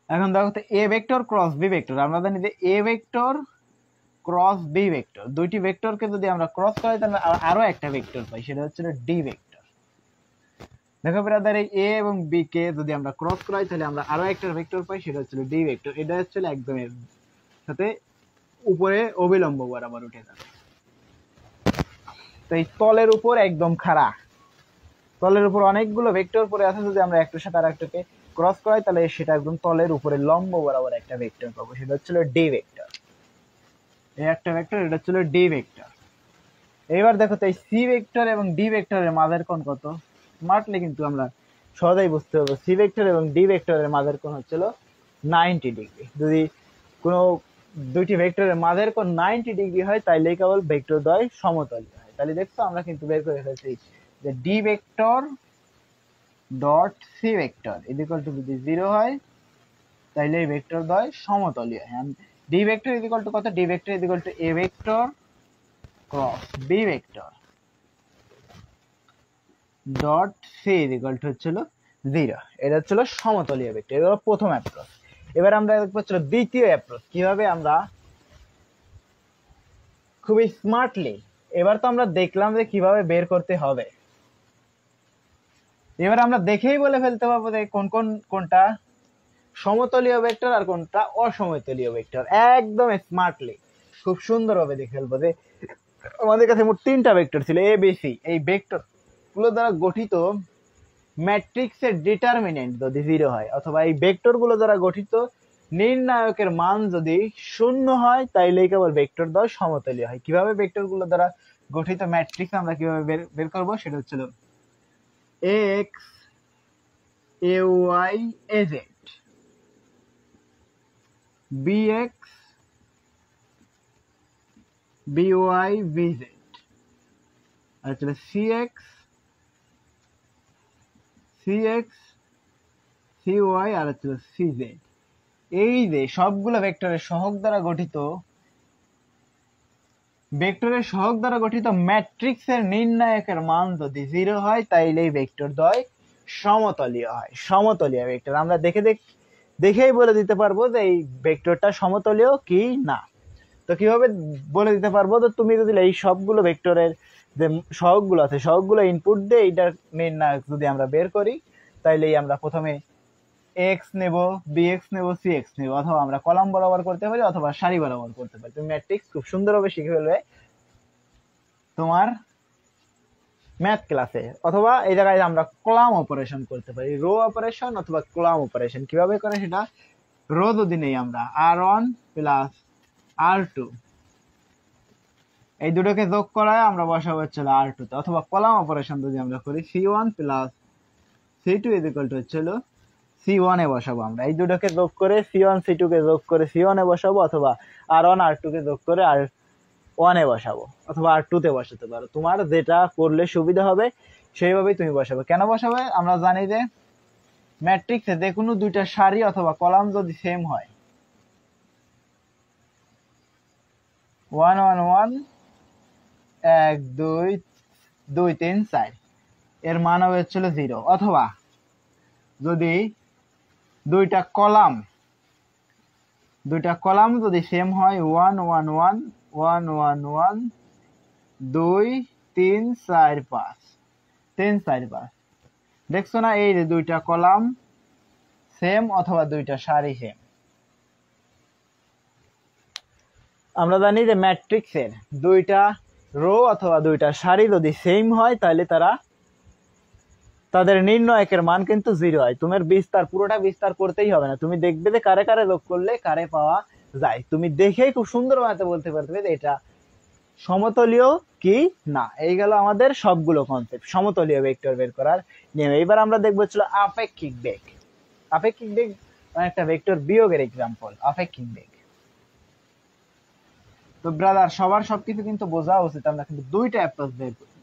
এখন দেখো তো A vector cross B vector, আমরা জানি যে A vector cross B vector, দুইটি ভেক্টরকে যদি আমরা ক্রস করাই তাহলে আরো একটা ভেক্টর পাই, সেটা হচ্ছে ডি ভেক্টর। দেখো ব্রাদার, এই এ এবং বি কে যদি আমরা ক্রস করাই তাহলে আমরা আরো একটা ভেক্টর পাই, সেটা হচ্ছে ডি ভেক্টর। এটা হচ্ছে একদম এর সাথে উপরে অবিলম্ব বরাবর উঠে যাবে। তো এই তলের উপর একদম খাড়া, তলের উপর অনেকগুলো ভেক্টর পড়ে আছে, যদি আমরা একটার সাথে আরেকটাকে ক্রস করাই তাহলে সেটা একদম তলের উপরে লম্ব বরাবর একটা ভেক্টর পাবো, সেটা হচ্ছে ডি ভেক্টর। এই একটা ভেক্টর, এটা হচ্ছে ডি ভেক্টর। এবার দেখো তো এই সি ভেক্টর এবং ডি ভেক্টরের মাঝের কোণ কত? মারলে কিন্তু আমরা সহজেই বুঝতে পারবো সি ভেক্টর এবং ডি ভেক্টরের মাঝের কোণ হচ্ছিল 90 ডিগ্রি। যদি কোনো দুইটি ভেক্টরের মাঝের কোণ 90 ডিগ্রি হয় তাইলেই কেবল ভেক্টর দ্বয় সমতলীয় হয়। তাহলে দেখছো আমরা কিন্তু বের করে ফেলছি যে D vector dot C vector equal to যদি 0 হয় তাহলে এই ভেক্টর দ্বয় সমতলীয় হয়। ডি ভেক্টর ইকুয়াল টু কত? D vector equal to A vector cross B vector dot C equal to হচ্ছিল 0। এটা হচ্ছিল সমতলীয় ভেক্টর। এটা হলো প্রথম অ্যাপ্রোচ। এবার আমরা দেখবো হচ্ছিল দ্বিতীয় অ্যাপ্রোচ কিভাবে আমরা খুবই স্মার্টলি, এবার তো আমরা দেখলাম যে কিভাবে বের করতে হবে। এবার আমরা দেখেই বলে ফেলতে পারবো যে কোনটা সমতলীয় ভেক্টর আর কোনটা অসমতলীয় ভেক্টর, একদম স্মার্টলি খুব সুন্দরভাবে দেখে ফেলবো যে আমাদের কাছে মোট 3টা ভেক্টর ছিল এ বি সি। এই ভেক্টর গুলো দ্বারা গঠিত ম্যাট্রিক্সের ডিটারমিনেন্ট যদি 0 হয় অথবা এই ভেক্টর গুলো দ্বারা গঠিত নির্ণায়কের মান যদি 0 হয় তাইলেই কেবল ভেক্টর দ্বয় সমতলীয় হয়। কিভাবে ভেক্টর গুলো দ্বারা গঠিত ম্যাট্রিক্স আমরা কিভাবে বের করবো সেটা হচ্ছিল ax ay az bx by bz আর হচ্ছিল cx cy আর হচ্ছিল cz। এই যে সবগুলো ভেক্টরের সহগ দ্বারা গঠিত ম্যাট্রিক্সের নির্ণায়কের মান যদি 0 হয় তাইলে এই ভেক্টর দ্বয় সমতলীয় হয়। সমতলীয় ভেক্টর আমরা দেখেই বলে দিতে পারবো যে এই ভেক্টরটা সমতলীয় কি না। তো কিভাবে বলে দিতে পারবো? তো তুমি যদি এই সবগুলো ভেক্টরের যে সহগগুলো আছে সহগগুলো ইনপুট দিয়ে এইটার নির্ণায়ক যদি আমরা বের করি তাইলেই আমরা প্রথমে x নেব, bx নেব, cx নেব, অথবা আমরা কলাম বরাবর করতে পারি অথবা সারি বরাবর করতে পারি। তুমি ম্যাট্রিক্স খুব সুন্দরভাবে শিখে ফেলবে তোমার ম্যাথ ক্লাসে। অথবা এই জায়গায় আমরা কলাম অপারেশন করতে পারি, রো অপারেশন অথবা কলাম অপারেশন। কিভাবে করে সেটা? রো যদি নেই আমরা r1 প্লাস r2, এই দুটোকে যোগ করায় আমরা বসাবো হচ্ছিল r2 তে। অথবা কলাম অপারেশন যদি আমরা করি c1 plus c2 equal to হচ্ছিল c1 এ বসাবো আমরা। এই দুটোকে যোগ করে c1 c2 কে যোগ করে c1 এ বসাবো, অথবা r1 r2 কে যোগ করে r1 এ বসাবো, অথবা r2 তে বসাতে পারো। তোমার যেটা করলে সুবিধা হবে সেইভাবেই তুমি বসাবে। কেন বসাবে? আমরা জানি যে ম্যাট্রিক্সে যে কোনো দুইটা সারি অথবা কলাম যদি সেম হয় 1 1 1 1 2 2 3 4 এর মান হবে হচ্ছিল 0। অথবা যদি দুইটা কলাম যদি সেম হয় 1 1 1 1 1 1 2 3 4 5 3 4 5, দেখছো না এই যে দুইটা কলাম সেম অথবা দুইটা সারি সেম। আমরা জানি যে ম্যাট্রিক্সের দুইটা রো অথবা দুইটা সারি যদি সেম হয় তাহলে তাদের নির্ণায়কের মান কিন্তু 0 হয়। তোমার পুরোটা বিস্তার করতেই হবে না, তুমি দেখবে যে কারে কারে যোগ করলে কারে পাওয়া যায়। তুমি দেখেই খুব সুন্দরভাবে বলতে পারবে যে এটা সমতলীয় কি না। এই গেল আমাদের সবগুলো কনসেপ্ট সমতলীয় ভেক্টর বের করার নিয়ম। এবার আমরা দেখবো ছিল আপেক্ষিক বেগ। আপেক্ষিক বেগ মানে একটা ভেক্টর বিয়োগের এক্সাম্পল আপেক্ষিক বেগ। তো ব্রাদার সবার সবকিছু কিন্তু বোঝা উচিত। আমরা কিন্তু দুইটা অ্যাপ্রোচ বের করি,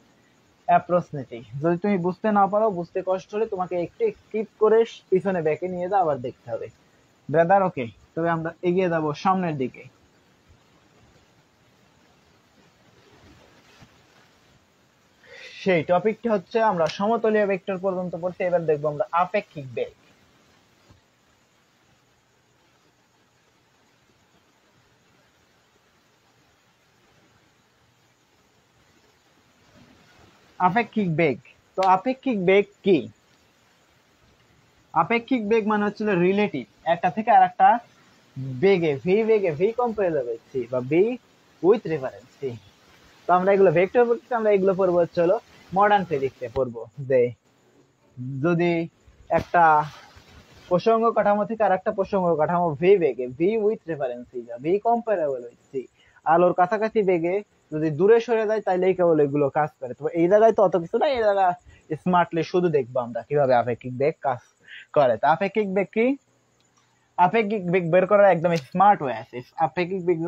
অ্যাপ্রোচ নিতেই। যদি তুমি বুঝতে না পারো, বুঝতে কষ্ট হলে তোমাকে একটু স্কিপ করে পিছনে ব্যাকে নিয়ে যাও, আবার দেখতে হবে ব্রাদার। ওকে, তবে আমরা এগিয়ে যাবো সামনের দিকে। সেই টপিকটা হচ্ছে আমরা সমতলীয় ভেক্টর পর্যন্ত পড়ছি। এবার দেখবো আমরা আপেক্ষিক বেগ। আপেক্ষিক বেগ, তো আপেক্ষিক বেগ কি? আপেক্ষিক বেগ মানে হচ্ছিল রিলেটিভ একটা থেকে আরেকটা বেগে, ভি কম্পারেবল সি বা বি উইথ রেফারেন্স সি। তো আমরা এগুলো ভেক্টর পড়ছি, আমরা এগুলো পড়বো হচ্ছে মডার্ন ফিজিক্সে পড়বো যে যদি একটা প্রসঙ্গ কাঠামো থেকে আরেকটা প্রসঙ্গ কাঠামো ভি বেগে, ভি উইথ রেফারেন্স সি বা ভি কম্পারেবল উইথ সি, আলোর কাছাকাছি বেগে যদি দূরে সরে যায় তাইলেই কেবল এগুলো কাজ করে। তো এই জায়গায় তো অত কিছু না, এই জায়গা স্মার্টলি শুধু দেখবো আমরা কিভাবে আপেক্ষিক বেগ কাজ করে। তো আপেক্ষিক বেগ কি? আপেক্ষিক বেগ বের করার একদম স্মার্ট ওয়ে আছে। আপেক্ষিক বেগ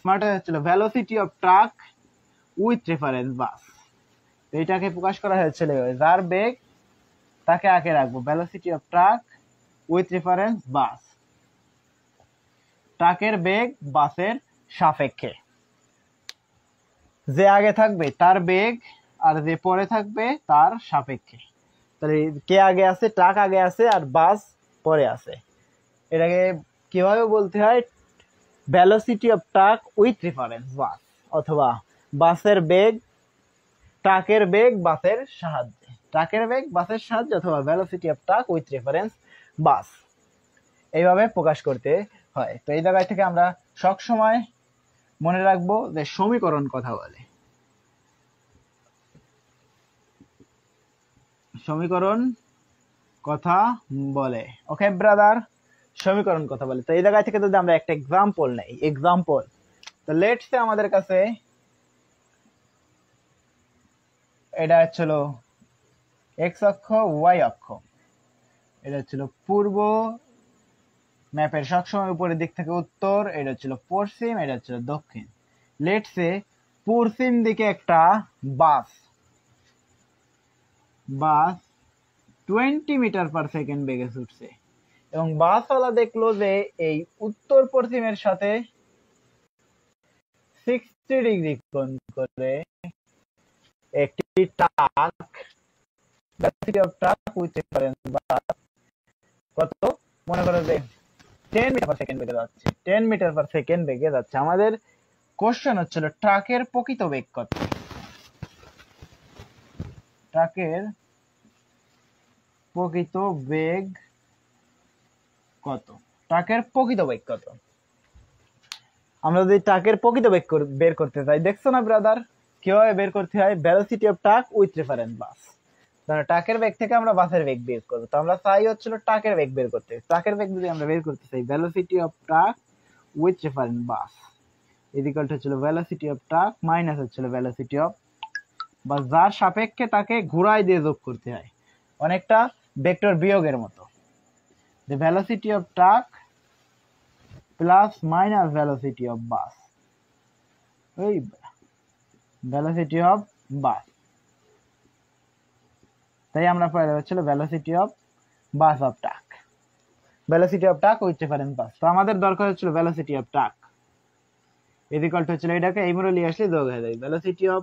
স্মার্ট ওয়ে হচ্ছিল velocity of truck with reference bus. এইটাকে প্রকাশ করা হয়েছিল যার বেগ তাকে আগে রাখবো velocity of truck with reference bus, ট্রাকের বেগ বাসের সাপেক্ষে। যে আগে থাকবে তার বেগ আর যে পরে থাকবে তার সাপেক্ষে। তাহলে কে আগে আছে? ট্রাক আগে আছে আর বাস পরে আছে। এটাকে কিভাবে বলতে হয়? Velocity of truck with reference bus, অথবা বাসের বেগ ট্রাকের বেগ বাসের সাহায্যে, ট্রাকের বেগ বাসের সাহায্যে, অথবা velocity of truck with reference bus, এইভাবে প্রকাশ করতে হয়। তো এই জায়গায় থেকে আমরা সবসময় মনে রাখবো যে সমীকরণ কথা বলে, সমীকরণ কথা বলে। ওকে ব্রাদার, সমীকরণ কথা বলে। তো এই জায়গা থেকে যদি আমরা একটা এক্সাম্পল নেই, এক্সাম্পল, তো লেটস সে আমাদের কাছে এটা ছিল এক্স অক্ষ, ওয়াই অক্ষ, এটা ছিল পূর্ব, ম্যাপের সবসময় উপরের দিক থেকে উত্তর, এটা ছিল পশ্চিম, এটা ছিল দক্ষিণ। লেটস সে পশ্চিম দিকে একটা বাস 20 মিটার পার সেকেন্ড বেগে ছুটছে, এবং বাসওয়ালা দেখলো যে এই উত্তর পশ্চিমের সাথে 60 ডিগ্রি কোণ করে একটি truck, velocity of truck with reference bus কত? মনে করো যে 10 মিটার পার সেকেন্ড বেগে যাচ্ছে, 10 মিটার পার সেকেন্ড বেগে যাচ্ছে। আমাদের কোশ্চেন হচ্ছিল ট্রাকের প্রকৃত বেগ কত? ট্রাকের প্রকৃত বেগ কত? ট্রাকের প্রকৃত বেগ কত? আমরা যদি ট্রাকের প্রকৃত বেগ বের করতে চাই, দেখছো না ব্রাদার কিভাবে বের করতে হয়? Velocity of truck with reference bus. ট্রাকের বেগ থেকে আমরা বাসের বেগ বের করবো। তো আমরা চাই হচ্ছিল ট্রাকের বেগ বের করতে। ট্রাকের বেগ যদি আমরা বের করতে চাই, velocity of truck with reference bus equal to হচ্ছিল ভেলোসিটি অফ ট্রাক মাইনাস হচ্ছিল ভেলোসিটি অফ বাস, যার সাপেক্ষে তাকে ঘুরাই দিয়ে যোগ করতে হয়, অনেকটা ভেক্টর বিয়োগের মতো। the velocity of truck plus minus velocity of bus, ওই velocity of bus, তাই আমরা পড়ে হচ্ছিল velocity of bus of truck, velocity of truck with reference bus। তো আমাদের দরকার হচ্ছিল velocity of truck is equal to হচ্ছিল এটাকে এই মোড়ে নিয়ে আসলে যোগ হয়ে যায় velocity of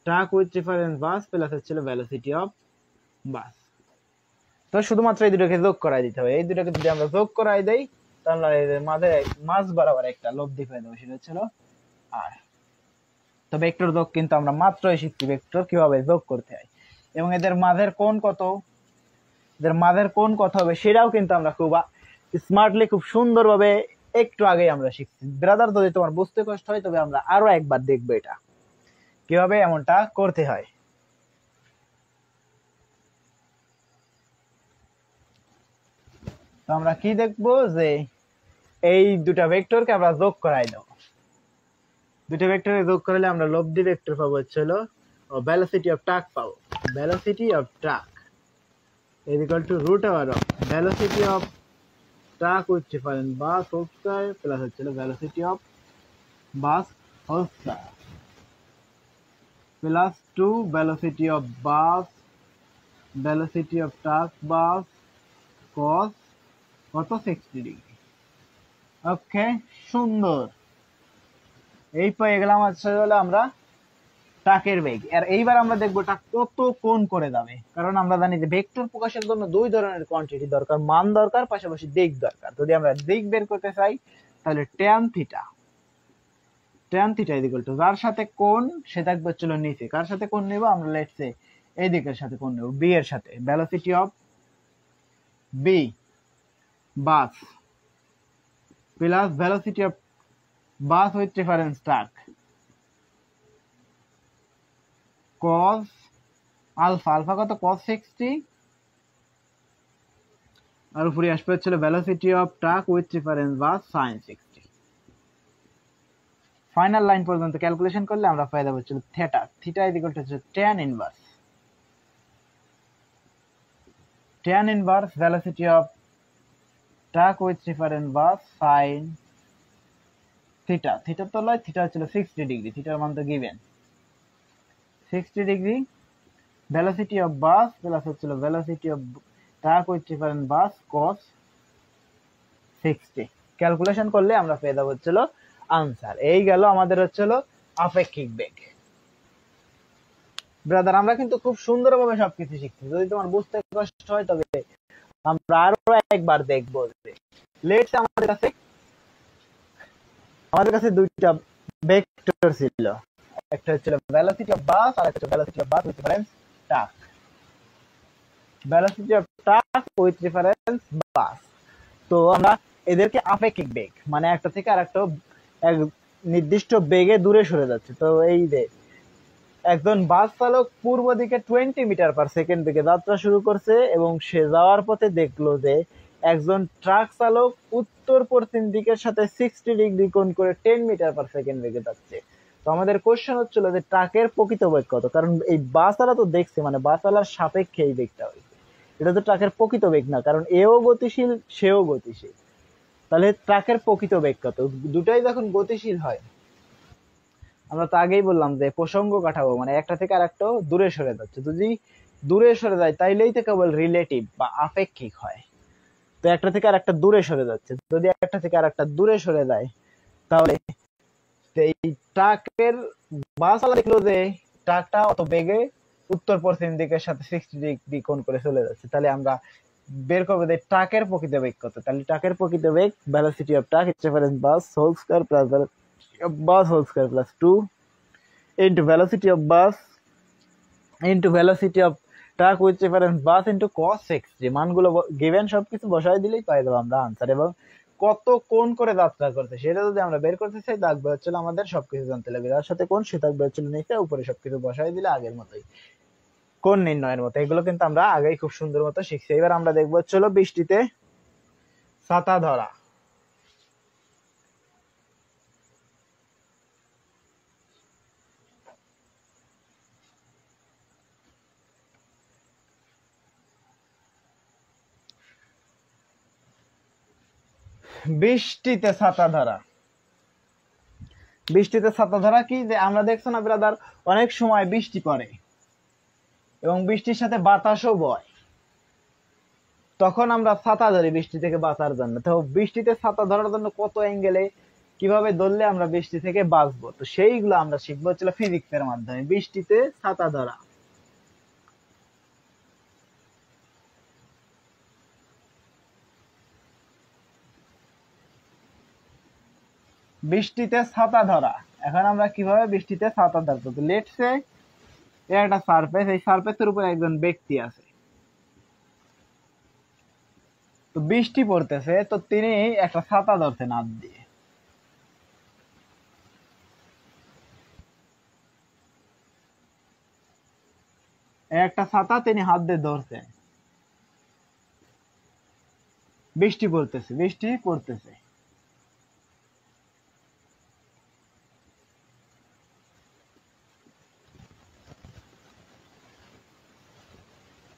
truck with reference bus plus হচ্ছিল velocity of bus। তো শুধুমাত্র এই দুটোকে যোগ করাই দিতে হবে। এই দুটোকে যদি আমরা যোগ করাই দেই তাহলে মাঝ বরাবর একটা লব্ধি পেয়ে দেবো, সেটা হচ্ছিল আর। তো ভেক্টর যোগ কিন্তু আমরা মাত্রই শিখছি ভেক্টর কিভাবে যোগ করতে হয়, এবং এদের মাঝের কোণ কত, এদের মাঝের কোণ কত হবে সেটাও কিন্তু আমরা খুব স্মার্টলি, খুব সুন্দরভাবে একটু আগেই আমরা শিখছি। ব্রাদার যদি তোমার বুঝতে কষ্ট হয় তবে আমরা আরো একবার দেখবো এটা কিভাবে এমনটা করতে হয়। তো আমরা কি দেখবো যে এই দুটা ভেক্টরকে আমরা যোগ করাই দেব। দুটো ভেক্টরে যোগ করলে আমরা লব্ধি ভেক্টর পাবো হচ্ছিল ভেলোসিটি অফ ট্রাক পাবো। Velocity of truck is equal to root over of velocity of truck with reference bus whole square plus হচ্ছিল velocity of bus whole square plus 2 velocity of bus velocity of truck bus cos কত 60 degree. ওকে, সুন্দর। এই পেয়ে গেলাম হলো আমরা ট্রাকের বেগ। আর এইবার আমরা দেখবো এটা কত কোণ করে যাবে, কারণ আমরা জানি যে ভেক্টর প্রকাশের জন্য দুই ধরনের কোয়ান্টিটি দরকার, মান দরকার, পাশাপাশি দিক দরকার। যদি আমরা দিক বের করতে চাই তাহলে tan theta is equal to যার সাথে কোণ সে থাকবে হচ্ছিল নিচে। কার সাথে কোণ নেব আমরা? লেটস সে এই দিকের সাথে কোণ নেব, বি এর সাথে। Velocity of B bus plus velocity of bus with reference truck cos alpha, alpha কত? cos 60, আর উপরে আসবে হচ্ছিল velocity of truck with reference bus sin 60। Final line পর্যন্ত ক্যালকুলেশন করলে আমরা পেয়ে যাবো হচ্ছিল theta. Theta is equal to tan inverse velocity of truck with reference bus sin theta. Theta তো লয়, থিটা হচ্ছিল 60 ডিগ্রি, থিটার মান তো given 60 degree velocity of bus plus হচ্ছিল velocity of truck with different bus cos 60। Calculation করলে আমরা পেয়ে যাবো হচ্ছিল আনসার। এই গেল আমাদের হচ্ছিল আপেক্ষিক বেগ। ব্রাদার আমরা কিন্তু খুব সুন্দরভাবে সবকিছু শিখছি, যদি তোমার বুঝতে কষ্ট হয় তবে আমরা আরো একবার দেখবো। লেটস আমাদের কাছে দুইটা ভেক্টর ছিল, একটা হচ্ছিল ভেলোসিটি অফ বাস আর একটা velocity of bus with reference truck. Velocity of truck with reference bus, তো আমরা এদেরকে আপেক্ষিক বেগ মানে একটা থেকে আরেকটা এক নির্দিষ্ট বেগে দূরে সরে যাচ্ছে। তো এই যে একজন বাস চালক পূর্ব দিকে 20 মিটার পার সেকেন্ড বেগে যাত্রা শুরু করছে এবং সে যাওয়ার পথে দেখলো যে একজন ট্রাক চালক উত্তর পশ্চিম দিকের সাথে 60 ডিগ্রি কোণ করে 10 মিটার পার সেকেন্ড বেগে যাচ্ছে। তো আমাদের কোশ্চেন হচ্ছিল যে ট্রাকের প্রকৃত বেগ কত, কারণ এই বাসওয়ালা তো দেখছে মানে বাসওয়ালার সাপেক্ষে এই বেগটা হয়েছে, এটা তো ট্রাকের প্রকৃত বেগ না, কারণ এও গতিশীল সেও গতিশীল। তাহলে ট্রাকের প্রকৃত বেগ কত, দুটাই যখন গতিশীল হয় আমরা তো আগেই বললাম যে প্রসঙ্গ কাঠামো মানে একটা থেকে আরেকটা দূরে সরে যাচ্ছে, যদি দূরে সরে যায় তাইলেই তো কেবল রিলেটিভ বা আপেক্ষিক হয়। তো একটা থেকে আরেকটা দূরে সরে যাচ্ছে, যদি একটা থেকে আরেকটা দূরে সরে যায় তাহলে এই ট্রাকের বাসওয়ালা দেখলো যে ট্রাকটা অত বেগে উত্তর পশ্চিম দিকের সাথে 60 ডিগ্রি কোণ করে চলে যাচ্ছে, তাহলে আমরা বের করবো যে ট্রাকের প্রকৃত বেগ কত। তাহলে ট্রাকের প্রকৃত বেগ velocity of truck is reference bus whole square plus bus whole square plus 2 into velocity of bus into velocity of truck with reference bus into cos 60। মানগুলো গিভেন সবকিছু বসাই দিলেই পাই দেবো আমরা আনসার। এবং কত কোণ করে যাত্রা করতে সেটা যদি আমরা বের করতে চাই থাকবে হচ্ছিল আমাদের সবকিছু জানতে লাগবে, যার সাথে কোণ সে থাকবে হচ্ছিল নিচে, উপরে সবকিছু বসাই দিলে আগের মতোই কোণ নির্ণয়ের মতো। এগুলো কিন্তু আমরা আগেই খুব সুন্দর মতো শিখছি। এবার আমরা দেখবো হচ্ছিল বৃষ্টিতে ছাতা ধরা। বৃষ্টিতে ছাতা ধরা, বৃষ্টিতে ছাতা ধরা কি যে আমরা দেখছো না ব্রাদার অনেক সময় বৃষ্টি পড়ে এবং বৃষ্টির সাথে বাতাসও বয়, তখন আমরা ছাতা ধরি বৃষ্টি থেকে বাঁচার জন্য। তো বৃষ্টিতে ছাতা ধরার জন্য কত অ্যাঙ্গেলে কিভাবে ধরলে আমরা বৃষ্টি থেকে বাঁচবো, তো সেইগুলো আমরা শিখবো হচ্ছিল ফিজিক্সের মাধ্যমে। বৃষ্টিতে ছাতা ধরা, বৃষ্টিতে ছাতা ধরা। এখন আমরা কিভাবে বৃষ্টিতে ছাতা ধরবো, তো লেটস সে এর একটা সারফেস, এই সারফেসের উপর একজন ব্যক্তি আছে, তো বৃষ্টি পড়তেছে, তো তিনি একটা ছাতা ধরছেন হাত দিয়ে, একটা ছাতা তিনি হাত দিয়ে ধরছেন, বৃষ্টি পড়তেছে, বৃষ্টি পড়তেছে।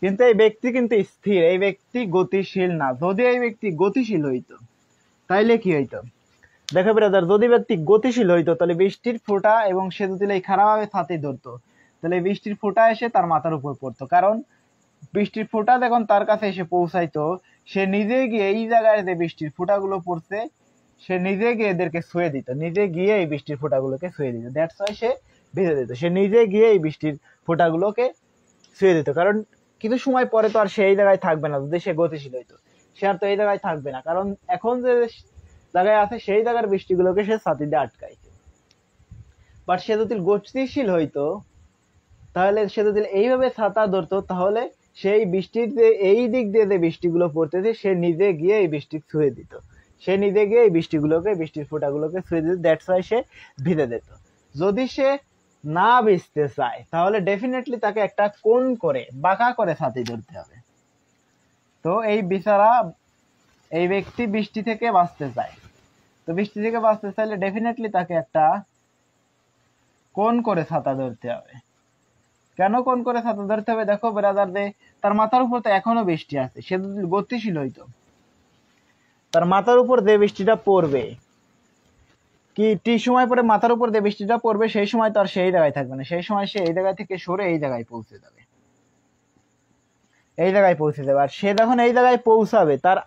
কিন্তু এই ব্যক্তি কিন্তু স্থির, এই ব্যক্তি গতিশীল না। যদি এই ব্যক্তি গতিশীল হইতো তাইলে কি হইতো দেখো ব্রাদার, যদি ব্যক্তি গতিশীল হইতো তাহলে বৃষ্টির ফোঁটা এবং সে যদি এই খারাপভাবে ছাতি ধরতো তাহলে বৃষ্টির ফোঁটা এসে তার মাথার উপর পড়তো, কারণ বৃষ্টির ফোঁটা যখন তার কাছে এসে পৌঁছাইতো সে নিজে গিয়ে এই জায়গায় যে বৃষ্টির ফোঁটাগুলো পড়ছে সে নিজে গিয়ে এদেরকে ছুঁয়ে দিত, নিজে গিয়ে এই বৃষ্টির ফোঁটাগুলোকে ছুঁয়ে দিত, দ্যাটস ওয়াই সে ভিজে দিত, সে নিজে গিয়ে এই বৃষ্টির ফোঁটাগুলোকে ছুঁয়ে দিত। কারণ কিছু সময় পরে তো আর সেই জায়গায় থাকবে না, যদি সে গতিশীল হইতো সে আর তো এই জায়গায় থাকবে না, কারণ এখন যে জায়গায় আছে সেই জায়গার বৃষ্টিগুলোকে সে ছাতি দিয়ে আটকাইছে। বাট সে যদি গতিশীল হইতো তাহলে সে যদি এইভাবে ছাতা ধরতো তাহলে সেই বৃষ্টির যে এই দিক দিয়ে যে বৃষ্টিগুলো পড়তেছে সে নিজে গিয়ে এই বৃষ্টি ছুঁয়ে দিত, সে নিজে গিয়ে এই বৃষ্টিগুলোকে বৃষ্টির ফোঁটাগুলোকে ছুঁয়ে দিত, দ্যাটস ওয়াই সে ভিজে দিত। যদি সে না ভিজতে চায় তাহলে ডেফিনেটলি তাকে একটা কোণ করে বাঁকা করে ছাতি ধরতে হবে। তো এই বিচারা এই ব্যক্তি বৃষ্টি থেকে বাঁচতে চায়, তো বৃষ্টি থেকে বাঁচতে চাইলে ডেফিনেটলি তাকে একটা কোণ করে ছাতা ধরতে হবে। কেন কোণ করে ছাতা ধরতে হবে, দেখো ব্রাদার যে তার মাথার উপর তো এখনো বৃষ্টি আছে, সে যদি গতিশীল হইতো তার মাথার উপর যে বৃষ্টিটা পড়বে কি সময় পরে মাথার উপর যে বৃষ্টিটা পড়বে সেই সময় তো আর সেই জায়গায় থাকবে না, সেই সময় সে এই জায়গা থেকে সরে এই জায়গায় পৌঁছে যাবে। এই জায়গায় পৌঁছে যাবে। আর সে যখন এই জায়গায় পৌঁছাবে তার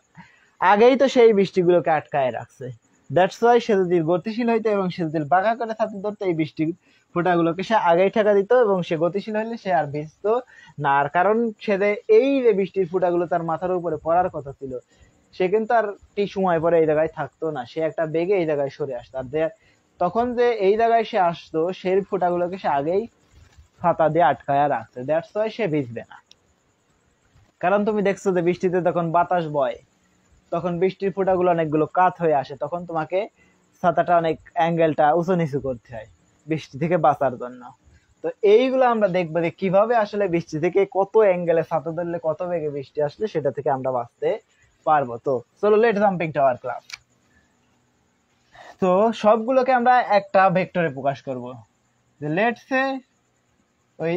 আগেই তো সেই বৃষ্টিগুলোকে আটকায় রাখছে। দ্যাটস ওয়াই সে যদি গতিশীল হইতো এবং সে যদি বাঁকা করে ছাতা ধরতো, এই বৃষ্টির ফোঁটাগুলোকে সে আগেই ঠেকা দিত এবং সে গতিশীল হইলে সে আর ভিজতো না। আর কারণ সে যে এই যে বৃষ্টির ফোঁটাগুলো তার মাথার উপরে পড়ার কথা ছিল, সে কিন্তু আর ঠিক সময় পরে এই জায়গায় থাকতো না, সে একটা বেগে এই জায়গায় সরে আসতো। আর তখন যে এই জায়গায় সে আসতো সেই ফোঁটাগুলোকে সে আগেই ছাতা দিয়ে আটকায়া রাখছে। দ্যাটস ওয়াই সে ভিজবে না। কারণ তুমি দেখছো যে বৃষ্টিতে যখন বাতাস বয় তখন বৃষ্টির ফোঁটাগুলো অনেকগুলো কাত হয়ে আসে, তখন তোমাকে ছাতাটা অনেক অ্যাঙ্গেলটা উঁচু নিচু করতে হয় বৃষ্টি থেকে বাঁচার জন্য। তো এইগুলো আমরা দেখবো যে কিভাবে আসলে বৃষ্টি থেকে কত অ্যাঙ্গেলে ছাতা ধরলে কত বেগে বৃষ্টি আসলে সেটা থেকে আমরা বাঁচতে পারবো। তো চলো let jumping to our class. তো সবগুলোকে আমরা একটা ভেক্টরে প্রকাশ করব। যে লেটস সে ওই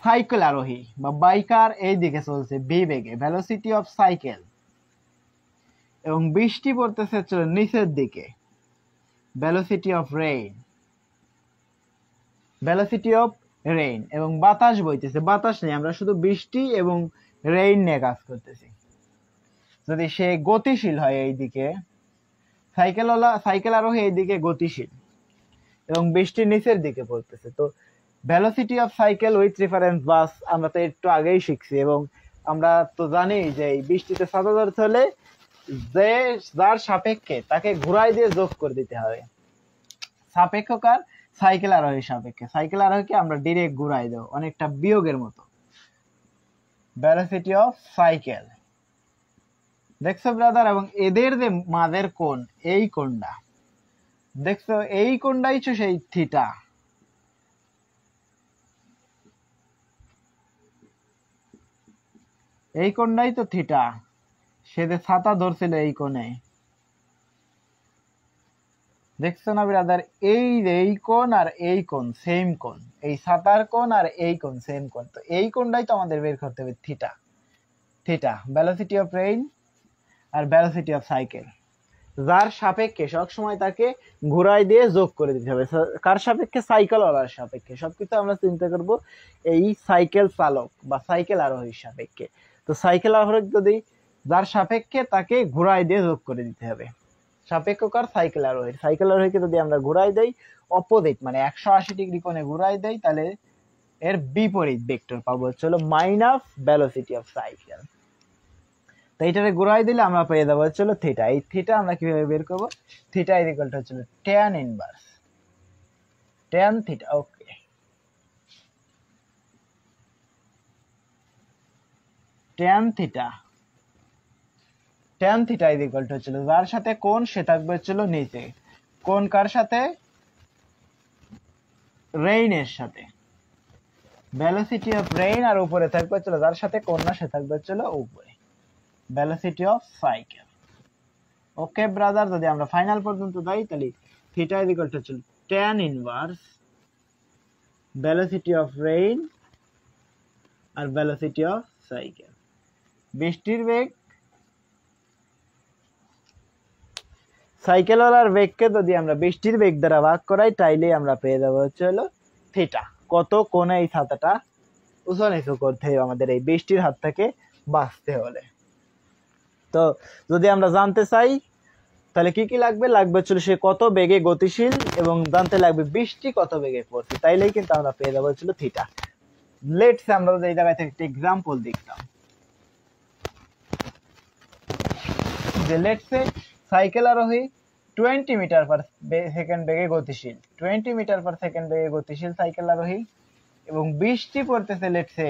সাইকেল আরোহী বা বাইকার এই দিকে চলছে বি বেগে, ভেলোসিটি অফ সাইকেল, এবং বৃষ্টি পড়তেছে নিচের দিকে, velocity of rain, velocity of rain, এবং বাতাস বইতেছে, বাতাস নেই, আমরা শুধু বৃষ্টি এবং রেইন নিয়ে কাজ করতেছি। যদি সে গতিশীল হয় এইদিকে, সাইকেল আরোহী এইদিকে গতিশীল এবং বৃষ্টি নিচের দিকে পড়তেছে, তো velocity of cycle with reference bus আমরা তো একটু আগেই শিখছি। এবং আমরা তো জানি যে এই বৃষ্টিতে ছাতা ধরতে হলে যে যার সাপেক্ষে তাকে ঘুরাই দিয়ে যোগ করে দিতে হবে। সাপেক্ষকার সাইকেল আরোহীর সাপেক্ষে, সাইকেল আরোহীকে আমরা ডিরেক্ট ঘুরাই দেব অনেকটা বিয়োগের মতো। ভেলোসিটি অফ সাইকেল, দেখছো ব্রাদার, এবং এদের যে মাঝের কোণ, এই কোণটা দেখছো, এই কোণটাই তো সেই থিটা। এই কোণটাই তো থিটা, সে যে ছাতা ধরছিল এই কোণে, দেখছো না ব্রাদার? এই কোণ আর এই কোণ সেম কোণ, এই ছাতার কোণ আর এই কোণ সেম কোণ, তো এই কোণটাই তো আমাদের বের করতে হবে, theta. Theta velocity of rain আর ভেলোসিটি অফ সাইকেল, যার সাপেক্ষে সবসময় তাকে ঘুরাই দিয়ে যোগ করে দিতে হবে। কার সাপেক্ষে? সাইকেল ওলার সাপেক্ষে। সবকিছু আমরা চিন্তা করব এই সাইকেল চালক বা সাইকেল আরোহীর সাপেক্ষে। তো সাইকেল আরোহী যদি যার সাপেক্ষে তাকে ঘুরাই দিয়ে যোগ করে দিতে হবে। সাপেক্ষকার সাইকেল আরোহীর, সাইকেল আরোহীকে যদি আমরা ঘুরাই দেই অপোজিট মানে 180 ডিগ্রি কোণে ঘুরাই দেই, তাহলে এর বিপরীত ভেক্টর পাবো হলো মাইনাস ভেলোসিটি অফ সাইকেল। তো এইটারে ঘুরাই দিলে আমরা পেয়ে যাবো হলো থিটা। এই থিটা আমরা কিভাবে বের করবো? থিটা ইজ ইকুয়াল টু হচ্ছে tan inverse tan theta. Okay, tan theta, tan theta is equal to হচ্ছিল যার সাথে কোণ সে থাকবে হচ্ছিল নিচে, কোণ কার সাথে? রেইনের সাথে। ভেলোসিটি অফ রেইন আর উপরে থাকবে হচ্ছিল যার সাথে কোণ না সে থাকবে হচ্ছিল উপরে, velocity of cycle. Okay brother, যদি আমরা ফাইনাল পর্যন্ত যাই তাহলে থিটা ইজ ইকুয়াল টু হচ্ছে tan inverse velocity of rain আর ভেলোসিটি অফ সাইকেল। বৃষ্টির বেগ, সাইকেলওয়ালার বেগকে যদি আমরা বৃষ্টির বেগ দ্বারা ভাগ করাই তাইলে আমরা পেয়ে যাবো হচ্ছে হলো থিটা। কত কোণে এই ছাতাটা উঁচু নিচু করতে হবে আমাদের এই বৃষ্টির হাত থেকে বাঁচতে হলে। তো যদি আমরা জানতে চাই তাহলে কি কি লাগবে? লাগবে হচ্ছিল সে কত বেগে গতিশীল, এবং জানতে লাগবে বৃষ্টি কত বেগে পড়ছে, তাইলেই কিন্তু আমরা পেয়ে যাবো হচ্ছিল থিটা। লেটস আমরা এই জায়গায় থেকে একটা এক্সাম্পল দেখতাম যে লেটস সে সাইকেল আরোহী 20 মিটার পার সেকেন্ড বেগে গতিশীল, 20 মিটার পার সেকেন্ড বেগে গতিশীল সাইকেল আরোহী, এবং বৃষ্টি পড়তেছে let's say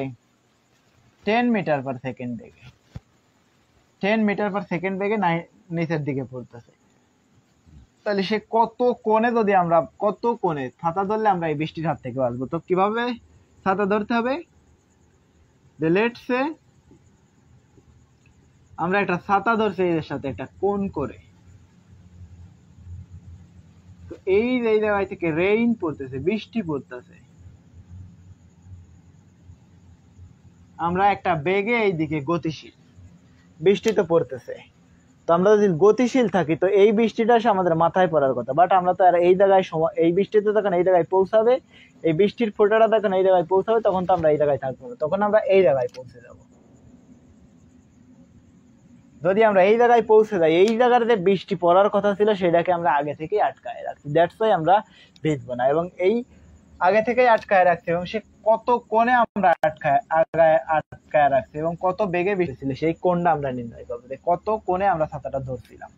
10 metre per second বেগে, 10 মিটার পার সেকেন্ড বেগে নিচের দিকে পড়তেছে। তাহলে সে কত কোণে, যদি আমরা কত কোণে ছাতা ধরলে আমরা এই বৃষ্টির হাত থেকে বাঁচবো? তো কিভাবে ছাতা ধরতে হবে? লেটস সে আমরা একটা ছাতা ধরছি এর সাথে একটা কোণ করে, তো এই জায়গায় থেকে রেইন পড়তেছে, বৃষ্টি পড়তেছে, আমরা একটা বেগে এইদিকে গতিশীল, বৃষ্টি তো পড়তেছে, তো আমরা যদি গতিশীল থাকি তো এই বৃষ্টিটা আসে আমাদের মাথায় পড়ার কথা, বাট আমরা তো আর এই জায়গায় এই বৃষ্টিতে যখন এই জায়গায় পৌঁছাবে, এই বৃষ্টির ফোঁটাটা যখন এই জায়গায় পৌঁছাবে তখন তো আমরা এই জায়গায় থাকবো না, তখন আমরা এই জায়গায় পৌঁছে যাব। যদি আমরা এই জায়গায় পৌঁছে যাই, এই জায়গাতে বৃষ্টি পড়ার কথা ছিল সেটাকে আমরা আগে থেকেই আটকায় রাখছি, দ্যাটস ওয়াই আমরা ভিজবো না। এবং এই আগে থেকেই আটকায় রাখছি এবং সে কত কোণে আমরা আটকায় রাখছি এবং কত বেগে বৃষ্টি ছিল সেই কোণটা আমরা নির্ণয় করবো, কত কোণে আমরা ছাতাটা ধরছিলাম।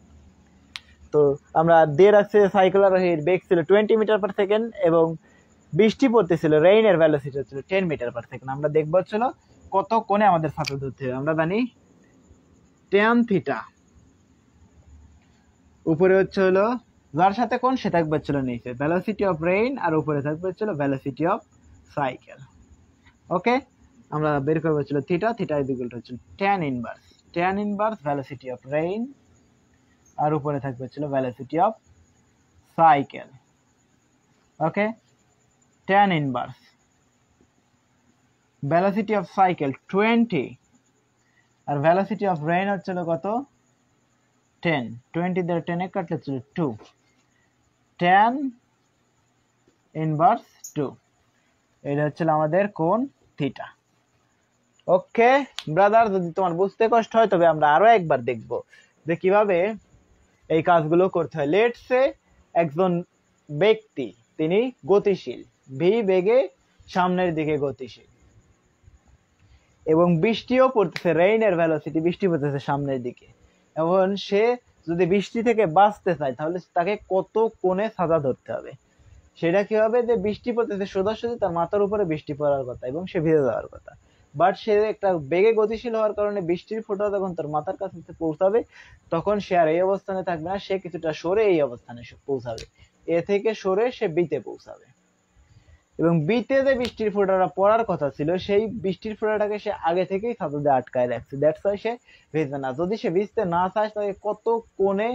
তো আমরা দিয়ে রাখছি সাইকেল আরোহীর বেগ ছিল 20 মিটার পার সেকেন্ড এবং বৃষ্টি পড়তেছিল, রেইনের ভেলোসিটি ছিল 10 মিটার পার সেকেন্ড। আমরা দেখবো হচ্ছিল কত কোণে আমাদের ছাতা ধরতে হবে। আমরা জানি tan থিটা উপরে হচ্ছে হলো যার সাথে কোণ সে থাকবে হচ্ছিল নিচে ভেলোসিটি অফ রেইন, আর উপরে থাকবে হচ্ছিল ভেলোসিটি অফ সাইকেল। ওকে, আমরা বের করবো হচ্ছিল theta, theta is equal to হচ্ছে tan inverse velocity of rain, আর উপরে থাকবে হচ্ছিল velocity of cycle. Okay, tan inverse velocity of cycle 20 আর ভেলোসিটি অফ রেইন হচ্ছিল কত 10, 20 দিয়ে 10 কাটলে হচ্ছিল 2, tan ইনভার্স 2, এটা হচ্ছিল আমাদের কোণ থিটা। ওকে ব্রাদার, যদি তোমার বুঝতে কষ্ট হয় তবে আমরা আরো একবার দেখব যে কিভাবে এই কাজগুলো করতে হয়। লেটস সে একজন ব্যক্তি তিনি গতিশীল, ভি বেগে সামনের দিকে গতিশীল এবং বৃষ্টিও পড়তেছে, রেইনের ভেলোসিটি, বৃষ্টি পড়তেছে সামনের দিকে। এবং সে যদি বৃষ্টি থেকে বাঁচতে চায় তাহলে তাকে কত কোণে ছাতা ধরতে হবে। সেটা কি হবে যে বৃষ্টি পড়তেছে, সোজাসুজি তার মাথার উপরে বৃষ্টি পড়ার কথা এবং সে ভিজে যাওয়ার কথা, বাট সে একটা বেগে গতিশীল হওয়ার কারণে বৃষ্টির ফোঁটা যখন তার মাথার কাছে পৌঁছাবে তখন সে আর এই অবস্থানে থাকবে না, সে কিছুটা সরে এই অবস্থানে পৌঁছাবে, এ থেকে সরে সে বিতে পৌঁছাবে। এবং বিতে যে বৃষ্টির ফোঁটাটা পড়ার কথা ছিল সেই বৃষ্টির ফোঁটাটাকে সে আগে থেকেই ছাতা দিয়ে আটকায় রাখছে, দ্যাটস ওয়াই সে ভিজবে না। যদি সে ভিজতে না চায় তাকে কত কোণে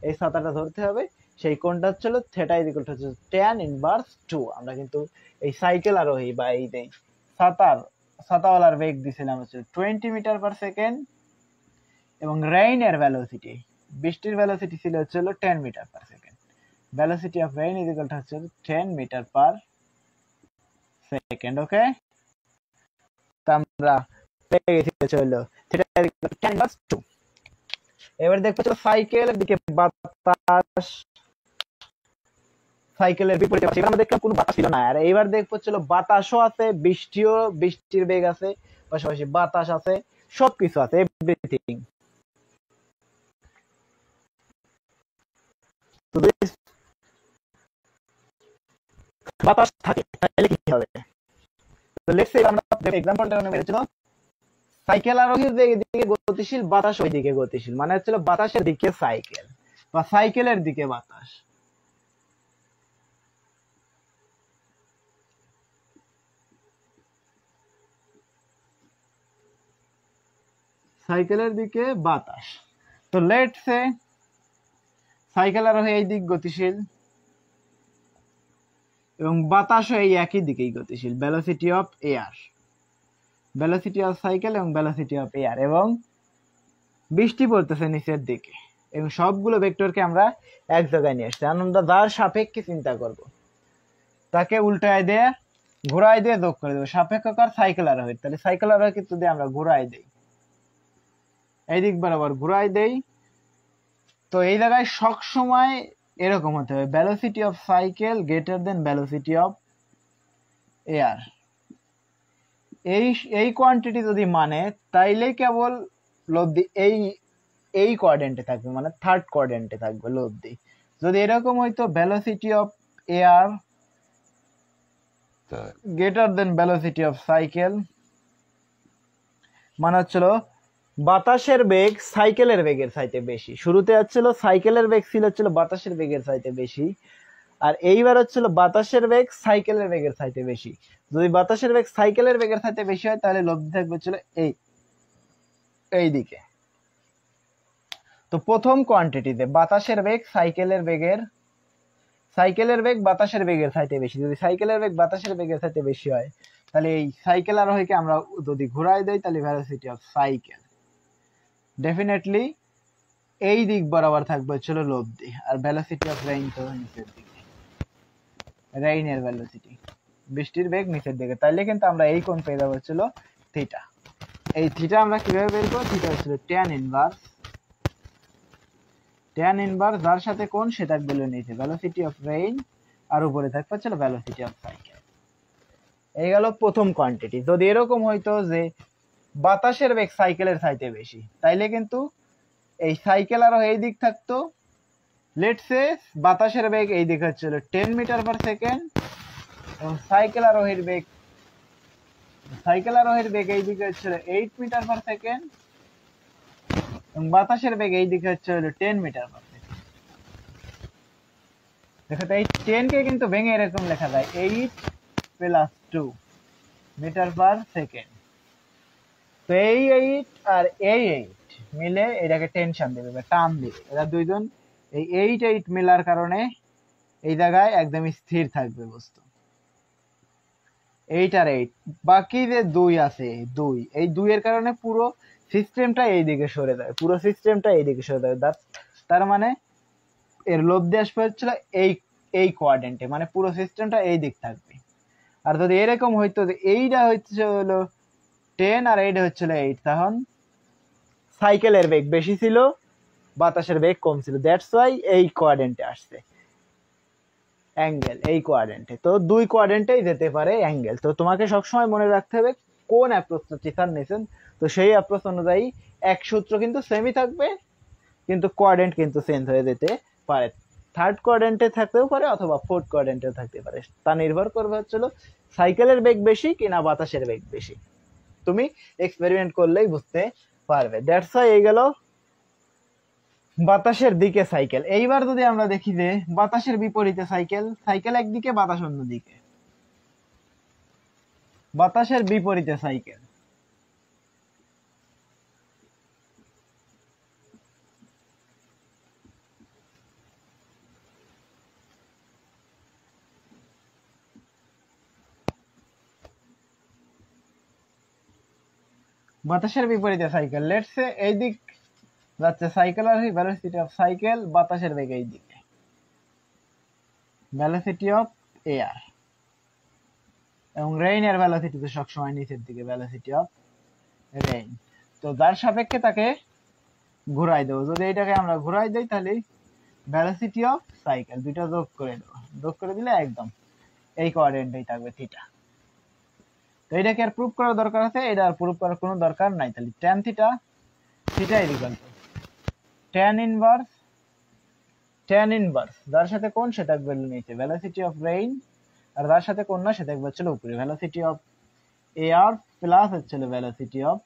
এই ছাতাটা ধরতে হবে, সেই কোণটা হচ্ছিল theta is equal to tan inverse 2। আমরা কিন্তু এই সাইকেল আরোহী বা এই ছাতাওয়ালার বেগ দিছিলাম হচ্ছে 20 মিটার পার সেকেন্ড এবং রেইনের ভেলোসিটি, বৃষ্টির ভেলোসিটি ছিল হচ্ছিল 10 metre per second. Velocity of rain is equal to হচ্ছে 10 মিটার পার সেকেন্ড। ওকে, আমরা পেয়ে গেছি চলো theta is equal to tan inverse 2। এবার দেখো সাইকেলের দিকে বাতাস, সাইকেলের বিপরীতে আমরা দেখলাম কোনো বাতাস ছিল না। আর এইবার দেখবো চলো বাতাসও আছে, বৃষ্টির বেগ আছে, পাশাপাশি বাতাস আছে, সবকিছু আছে, এভরিথিং। বাতাস থাকে তাহলে কি হবে? তো লেটস সে আমরা এক্সাম্পলটা নেমেছিল সাইকেল আরোহীর দিকে গতিশীল, বাতাস ওই দিকে গতিশীল, মানে হচ্ছিল বাতাসের দিকে সাইকেল বা সাইকেলের দিকে বাতাস। সাইকেলের দিকে বাতাস। তো লেটস সে সাইকেল আরোহী এই দিক গতিশীল এবং বাতাসও এই একই দিকেই গতিশীল, velocity of air, velocity of cycle এবং ভেলোসিটি অফ এয়ার, এবং বৃষ্টি পড়তেছে নিচের দিকে এবং সবগুলো ভেক্টরকে আমরা এক জায়গায় নিয়ে আসছি। আমরা যার সাপেক্ষে চিন্তা করব তাকে উল্টায় দিয়ে ঘোরায় দিয়ে যোগ করে দেবো, সাপেক্ষকার সাইকেল আরোহী। তাহলে সাইকেল আরোহীকে যদি আমরা ঘোরায় দেই, এই দিক বরাবর ঘোরায় দেই, তো এই জায়গায় সব সময় এরকম হতে হবে velocity of cycle greater than velocity of air. এই কোয়ান্টিটি যদি মানে তাইলে কেবল লব্ধি এই কোয়াড্রেন্টে থাকবে, মানে থার্ড কোয়াড্রেন্টে থাকবে লব্ধি। যদি এরকম হইতো velocity of air greater than velocity of cycle, মানে হচ্ছিল বাতাসের বেগ সাইকেলের বেগের চাইতে বেশি। শুরুতে হচ্ছিল সাইকেলের বেগ ছিল বাতাসের বেগের চাইতে বেশি, আর এইবার হচ্ছিল বাতাসের বেগ সাইকেলের বেগের চাইতে বেশি। যদি বাতাসের বেগ সাইকেলের বেগের চাইতে বেশি হয় তাহলে লব্ধি থাকবে হচ্ছিল এই দিকে। তো প্রথম কোয়ান্টিটিতে বাতাসের বেগ সাইকেলের বেগ বাতাসের বেগের চাইতে বেশি, যদি সাইকেলের বেগ বাতাসের বেগের চাইতে বেশি হয় তাহলে এই সাইকেল আরোহীকে আমরা যদি ঘোরায় দেই তাহলে ভেলোসিটি অফ সাইকেল ডেফিনেটলি এই দিক বরাবর থাকবে হচ্ছিল লব্ধি, আর ভেলোসিটি অফ রেইন তো নিচের দিকে, রেইনের ভেলোসিটি, বৃষ্টির বেগ নিচের দিকে। তাইলে কিন্তু আমরা এই কোণ পেয়ে যাবো হচ্ছিল থিটা। এই থিটা আমরা কিভাবে বের করবো? থিটা হচ্ছিল tan ইনভার্স ট্যান ইনভার্স যার সাথে কোণ সে থাকবে নিচে ভেলোসিটি অফ রেইন, আর উপরে থাকবে হচ্ছে ভেলোসিটি অফ সাইকেল। এই গেল প্রথম কোয়ান্টিটি। যদি এরকম হইতো যে বাতাসের বেগ সাইকেলের চাইতে বেশি, তাইলে কিন্তু এই সাইকেল আরো এই দিক থাকতো, লেটস সে বাতাসের বেগ এই দিকে হচ্ছিল 10 মিটার পার সেকেন্ড এবং সাইকেল আরোহীর বেগ এই দিকে হচ্ছিল 8 মিটার পার সেকেন্ড এবং বাতাসের বেগ এই দিকে হচ্ছে 10 মিটার পার সেকেন্ড। দেখো তো এই 10 কে কিন্তু ভেঙে এরকম লেখা যায় 8 প্লাস 2 মিটার পার সেকেন্ড। তো এই 8 আর এই 8 মিলে এটাকে টেনশন দেবে বা টান দেবে, এরা দুইজন এই 8 মিলার কারণে এই জায়গায় একদম স্থির থাকবে বস্তু। 8 আর 8 বাকি যে 2 আছে, 2 এই 2 এর কারণে পুরো সিস্টেমটা এইদিকে সরে যায়, তার মানে এর লব্ধি আসবে হচ্ছিল এই কোয়াড্রেন্টে, মানে পুরো সিস্টেমটা এই দিক থাকবে। আর যদি এরকম হইতো যে এইটা হচ্ছে হলো 10 আর এইটা হচ্ছিল 8, তখন সাইকেলের বেগ বেশি ছিল, বাতাসের বেগ কম ছিল, দ্যাটস ওয়াই এই কোয়াড্রেন্টে আসছে অ্যাঙ্গেল, এই কোয়াড্রেন্টে। তো দুই কোয়াড্রেন্টেই যেতে পারে অ্যাঙ্গেল। তো তোমাকে সবসময় মনে রাখতে হবে কোন অ্যাপ্রোচটা টিচার নিয়েছেন, তো সেই অ্যাপ্রোচ অনুযায়ী এক সূত্র কিন্তু সেমই থাকবে, কিন্তু কোয়াড্রেন্ট কিন্তু চেঞ্জ হয়ে যেতে পারে, থার্ড কোয়াড্রেন্টে থাকতেও পারে অথবা ফোর্থ কোয়াড্রেন্টে থাকতে পারে। তা নির্ভর করবে হচ্ছিল সাইকেলের বেগ বেশি কিনা বাতাসের বেগ বেশি। তুমি এক্সপেরিমেন্ট করলেই বুঝতে পারবে। দ্যাটস ওয়াই এই গেল বাতাসের দিকে সাইকেল। এইবার যদি আমরা দেখি যে বাতাসের বিপরীতে সাইকেল, সাইকেল একদিকে বাতাস অন্যদিকে, বাতাসের বিপরীতে সাইকেল। বাতাসের বিপরীতে সাইকেল, লেটস সে এই দিক যাচ্ছে সাইকেল আর ভেলোসিটি অফ সাইকেল, বাতাসের বেগ এই দিকে ভেলোসিটি অফ এয়ার, এবং রেইনের ভেলোসিটি তো সবসময় নিচের দিকে ভেলোসিটি অফ রেইন। তো যার সাপেক্ষে তাকে ঘুরাই দেবো, যদি এটাকে আমরা ঘুরাই দেই তাহলে ভেলোসিটি অফ সাইকেল দুইটা যোগ করে দেবো, যোগ করে দিলে একদম এই কোঅর্ডিনেটেই থাকবে থিটা। তো এটাকে আর প্রুফ করার দরকার আছে, এটা আর প্রুফ করার কোনো দরকার নাই। তাহলে tan theta, theta equal to tan inverse যার সাথে কোণ সে থাকবে নিচে ভেলোসিটি অফ রেইন, আর যার সাথে কোণ না সে থাকবে হচ্ছে উপরে ভেলোসিটি অফ এয়ার প্লাস হচ্ছে ভেলোসিটি অফ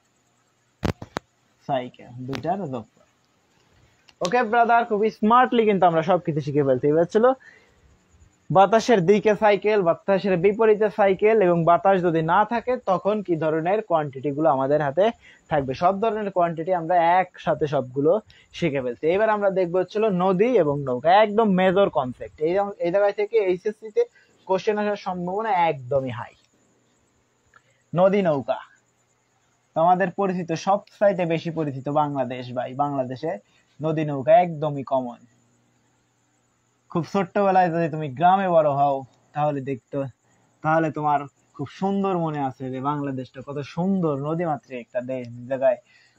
সাইকেল, দুইটার যোগ। ওকে ব্রাদার, খুবই স্মার্টলি কিন্তু আমরা সবকিছু শিখে ফেলছি। এবার ছিল বাতাসের দিকে সাইকেল, বাতাসের বিপরীতে সাইকেল, এবং বাতাস যদি না থাকে তখন কি ধরনের কোয়ান্টিটি গুলো আমাদের হাতে থাকবে। সব ধরনের কোয়ান্টিটি আমরা একসাথে সবগুলো শিখে ফেলছি। এবার আমরা দেখবো হচ্ছিল নদী এবং নৌকা, একদম মেজর কনসেপ্ট। এই জায়গায় থেকে এইচএসসি তে কোশ্চেন আসার সম্ভাবনা একদমই হাই। নদী নৌকা আমাদের পরিচিত, সবচাইতে বেশি পরিচিত বাংলাদেশ, ভাই বাংলাদেশে নদী নৌকা একদমই কমন। খুব ছোট্টবেলায় যদি তুমি গ্রামে বড় হও তাহলে তোমার খুব সুন্দর মনে আছে যে বাংলাদেশটা কত সুন্দর নদীমাতৃক একটা দেশ। জায়গায়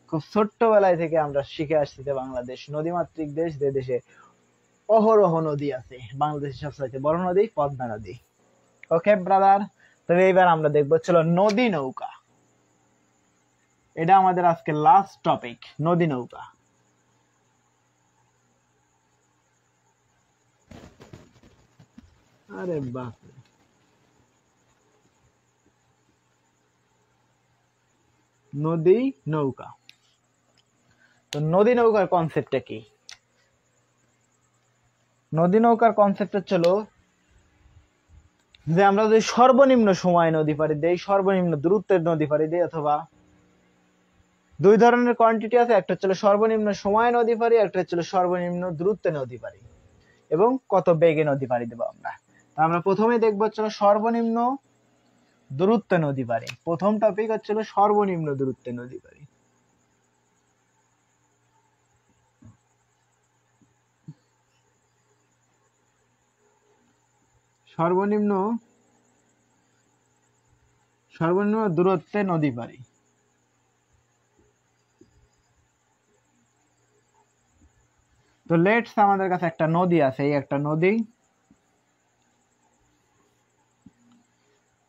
খুব ছোট্টবেলায় থেকে আমরা শিখে আসছি যে বাংলাদেশ নদীমাতৃক দেশ, যে দেশে অহরহ নদী আছে। বাংলাদেশের সবচেয়ে বড় নদী পদ্মা নদী। ওকে ব্রাদার, তবে এইবার আমরা দেখবো ছিল নদী নৌকা। এটা আমাদের আজকে লাস্ট টপিক, নদী নৌকা। আরে বাপ, নদী নৌকা। তো নদী নৌকার কনসেপ্টটা কি? নদী নৌকার কনসেপ্ট হচ্ছিল যে আমরা যদি সর্বনিম্ন সময় নদী পাড়ি দেই, সর্বনিম্ন দূরত্বের নদী পাড়ি দেই, অথবা দুই ধরনের কোয়ান্টিটি আছে, একটা হচ্ছিল সর্বনিম্ন সময় নদী পাড়ি, একটা হচ্ছিল সর্বনিম্ন দূরত্বে নদী পাড়ি, এবং কত বেগে নদী পাড়ি দেবো আমরা। আমরা প্রথমে দেখবো হচ্ছিল সর্বনিম্ন দূরত্বে নদী পাড়ি। প্রথম টপিক হচ্ছিল সর্বনিম্ন দূরত্বে নদী পাড়ি। সর্বনিম্ন দূরত্বে নদী পাড়ি। তো এই যে নদী পাড়ি, তো লেটস আমাদের কাছে একটা নদী আছে, এই একটা নদী,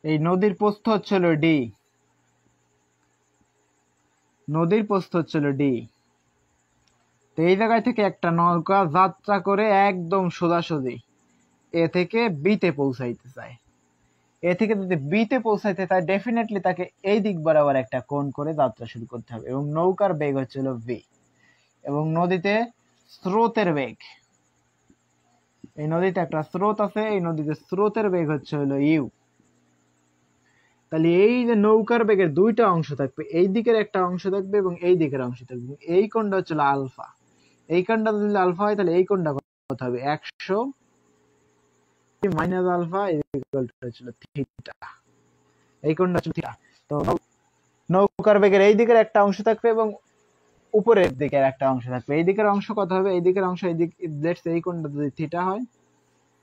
এই নদীর প্রস্থ হচ্ছিল ডি, নদীর প্রস্থ হচ্ছিল ডি। তো এই জায়গায় থেকে একটা নৌকা যাত্রা করে একদম সোজাসুজি এ থেকে বিতে পৌঁছাইতে চায়। এ থেকে যদি বিতে পৌঁছাইতে চায় ডেফিনেটলি তাকে এই দিক বরাবর একটা কোণ করে যাত্রা শুরু করতে হবে, এবং নৌকার বেগ হচ্ছিল ভি, এবং নদীতে স্রোতের বেগ, এই নদীতে একটা স্রোত আছে, এই নদীতে স্রোতের বেগ হচ্ছে হলো ইউ। তাহলে এই যে নৌকার বেগের দুইটা অংশ থাকবে, এই দিকের একটা অংশ থাকবে এবং এই দিকের অংশ থাকবে, এই কোণটা হচ্ছে আলফা। এই কোণটা যদি আলফা হয় তাহলে এই কোণটা কত হবে, 100 মাইনাস আলফা হচ্ছিল থিটা, এই কোণটা হচ্ছে থিটা। তো নৌকার বেগের এই দিকের একটা অংশ থাকবে এবং উপরের দিকের একটা অংশ থাকবে, এই দিকের অংশ কত হবে, এই দিকের অংশ, এই দিক লেটস এই কোণটা যদি থিটা হয়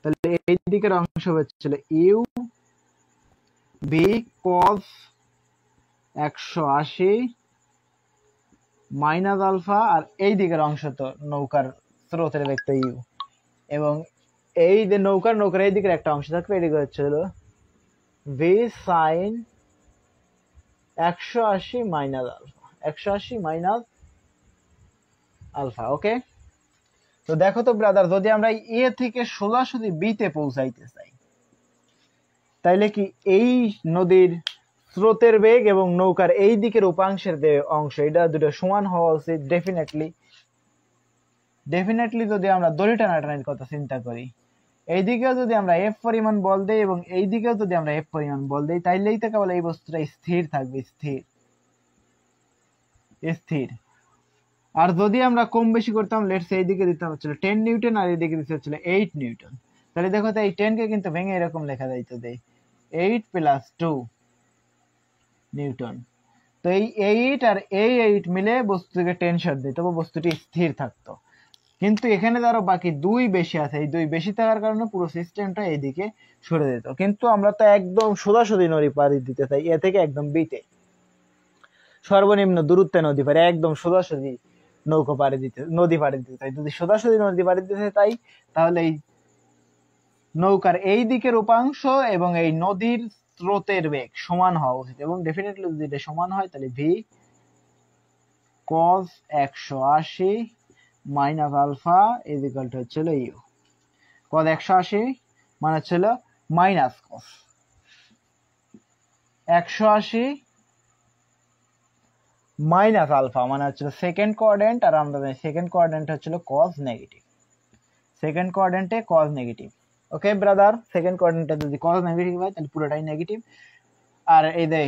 তাহলে এই দিকের অংশ হচ্ছিল u b cos 180 minus alpha, আর এই দিকের অংশ তো নৌকার স্রোতের বেগ তো ইউ, এবং এই যে নৌকার এই দিকের একটা অংশ থাকবে, এদিকে হচ্ছিল v sine 180 minus alpha, 180 minus alpha. Okay, তো দেখো তো ব্রাদার, যদি আমরা এ থেকে সোজাসুজি বিতে পৌঁছাইতে চাই তাইলে কি এই নদীর স্রোতের বেগ এবং নৌকার এই দিকের উপাংশের যে অংশ, এটা দুটো সমান হওয়া উচিত। ডেফিনেটলি যদি আমরা দড়ি টানাটানির কথা চিন্তা করি, এইদিকেও যদি আমরা এফ পরিমাণ বল দেই এবং এই দিকেও যদি আমরা এফ পরিমাণ বল দেই, তাইলেই তো কেবল এই বস্তুটা স্থির থাকবে, স্থির। আর যদি আমরা কম বেশি করতাম, লেটস এই দিকে দিতাম হচ্ছিল 10 নিউটন আর এই দিকে দিতে হচ্ছিল 8 নিউটন, তাহলে দেখো তো এই 10 কে কিন্তু ভেঙে এরকম লেখা যাইতো যে 8 প্লাস 2 নিউটন। তো এই 8 আর এই 8 মিলে বস্তুকে টেনশন দিত, তবে বস্তুটি স্থির থাকতো। কিন্তু এখানে ধরো বাকি 2 বেশি আছে, এই 2 বেশি থাকার কারণে পুরো সিস্টেমটা এইদিকে সরে যেত। কিন্তু আমরা তো একদম সোজাসুজি নদী পাড়ি দিতে চাই, এ থেকে একদম বিতে সর্বনিম্ন দূরত্বে নদী পাড়ি, একদম সোজাসুজি নদী পাড়ি দিতে চাই। যদি সোজাসুজি নদী পাড়ি দিতে চাই তাহলে এই নৌকার এই দিকের উপাংশ এবং এই নদীর স্রোতের বেগ সমান হওয়া উচিত, এবং ডেফিনেটলি যদি এটা সমান হয় তাহলে V cos 180 minus alpha is equal to হচ্ছিল ইউ। cos 180 মানে হচ্ছিল মাইনাস cos 180 মাইনাস আলফা মানে হচ্ছিল সেকেন্ড কোঅর্ডিনেট, আর আমরা জানি সেকেন্ড কোঅর্ডিনেট হচ্ছিল cos নেগেটিভ, সেকেন্ড কোঅর্ডিনেটে cos negative. Okay brother, second কোঅর্ডিনেটে যদি cos নেগেটিভ হয় তাহলে পুরোটাই নেগেটিভ। আর এই যে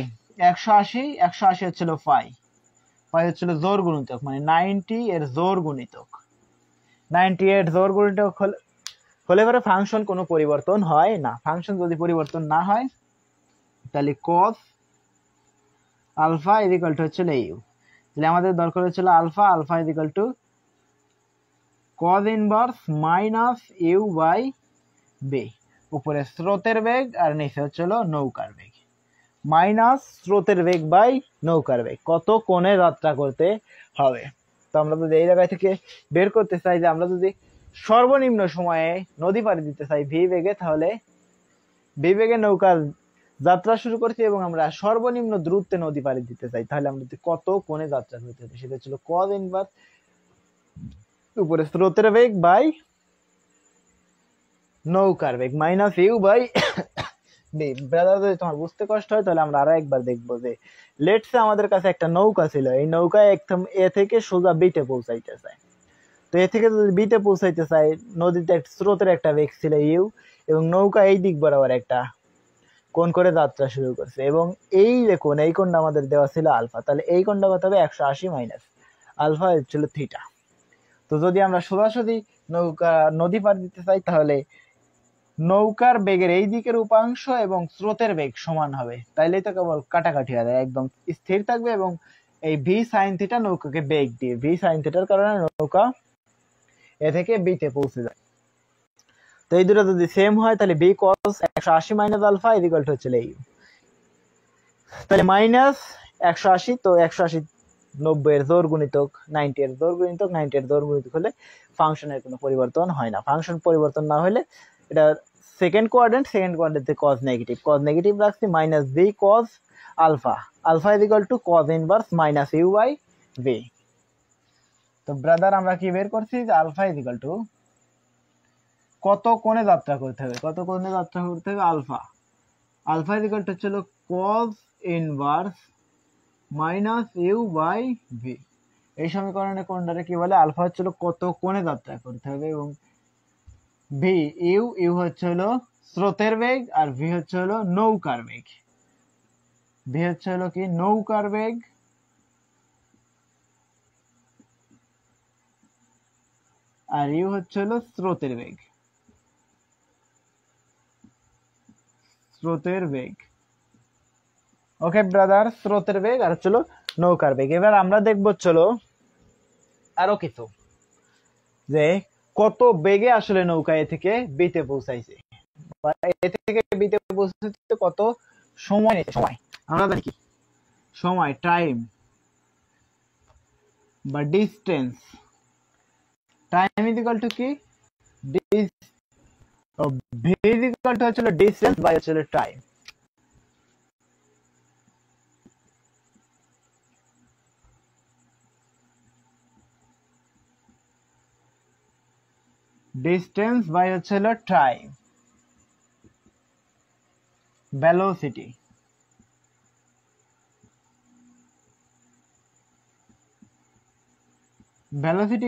180 হচ্ছিল ফাই, ফাই হচ্ছিল জোর গুণিতক, মানে 90 এর জোর গুণিতক, 90 এর জোর গুণিতক হলে পরে ফাংশন কোনো পরিবর্তন হয় না। ফাংশন যদি পরিবর্তন না হয় তাহলে cos alpha is equal to হচ্ছিল ইউ। তাহলে আমাদের দরকার হচ্ছিল alpha, alpha is equal to cos inverse minus U by B, উপরে স্রোতের বেগ আর নিচে হচ্ছিল নৌকার বেগ, মাইনাস স্রোতের বেগ বাই নৌকার বেগ, কত কোণে যাত্রা করতে হবে। তো আমরা যদি এই জায়গা থেকে বের করতে চাই যে আমরা যদি সর্বনিম্ন সময়ে নদী পাড়ি দিতে চাই ভি বেগে, তাহলে ভি বেগে নৌকা যাত্রা শুরু করছি এবং আমরা সর্বনিম্ন দূরত্বে নদী পাড়ি দিতে চাই, তাহলে আমরা কত কোণে যাত্রা করতে হবে, সেটা ছিল cos ইনভার্স উপরে স্রোতের বেগ বাই নৌকার বেগ মাইনাস ইউ বাই ব্রাদার। যদি তোমার বুঝতে কষ্ট হয় তাহলে আমরা আরো একবার দেখবো যে লেটস আমাদের কাছে একটা নৌকা ছিল, এই নৌকায় একদম এ থেকে সোজা বিতে পৌঁছাইতে চায়। তো এ থেকে যদি বিতে পৌঁছাইতে চায়, নদীতে স্রোতের একটা বেগ ছিল ইউ, এবং নৌকা এই দিক বরাবর একটা কোণ করে যাত্রা শুরু করছে, এবং এই যে কোণ, এই কোণটা আমাদের দেওয়া ছিল আলফা, তাহলে এই কোণটা কত হবে 180 মাইনাস আলফা ছিল থিটা। তো যদি আমরা সোজাসুজি নদী পার দিতে চাই তাহলে নৌকার বেগের এই দিকের উপাংশ এবং স্রোতের বেগ সমান হবে, তাইলেই তো কেবল কাটাকাটি হবে, একদম স্থির থাকবে, এবং এই ভি সাইন থিটা নৌকাকে বেগ দিয়ে, ভি সাইন থিটার কারণে নৌকা এ থেকে বিতে পৌঁছে যায়। তো এই দুটো যদি সেম হয় তাহলে B cos 180 minus alpha is equal to হচ্ছে ইউ। তাহলে মাইনাস 180, তো 180 90 এর জোর গুণিতক 90 এর জোর গুণিতক 90 এর জোর গুণিতক হলে ফাংশনের কোনো পরিবর্তন হয় না। ফাংশন পরিবর্তন না হলে এটা সেকেন্ড কোয়াড্রেন্টে কজ নেগেটিভ রাখছি minus B cos alpha is equal to cos inverse minus U by B. তো ব্রাদার আমরা কি বের করছি যে আলফা ইজ ইকুয়াল টু কত কোণে যাত্রা করতে হবে আলফা ইজ ইকুয়াল টু হচ্ছিল cos inverse minus U by V. এই সমীকরণে কোণটারে কি বলে, আলফা হচ্ছিল কত কোণে যাত্রা করতে হবে এবং ভি ইউ হচ্ছে হলো স্রোতের বেগ আর ভি হচ্ছে হলো নৌকার বেগ। ভি হচ্ছে হলো কি নৌকার বেগ আর ইউ হচ্ছে হলো স্রোতের বেগ। ওকে ব্রাদার, স্রোতের বেগ আর চলো নৌকার বেগ। এবার আমরা দেখবো চলো আরো কিছু, যে কত বেগে আসলে নৌকা এ থেকে বিতে পৌঁছাইছে বা এ থেকে বিতে পৌঁছাইতে কত সময় আমরা জানি কি সময়, টাইম বা distance. Time is equal two কি ভি ইজ ইকুয়াল টু হচ্ছে ডিস্টেন্স বাই হচ্ছে টাইম। ডিস্টেন্স বাই হচ্ছে time. Velocity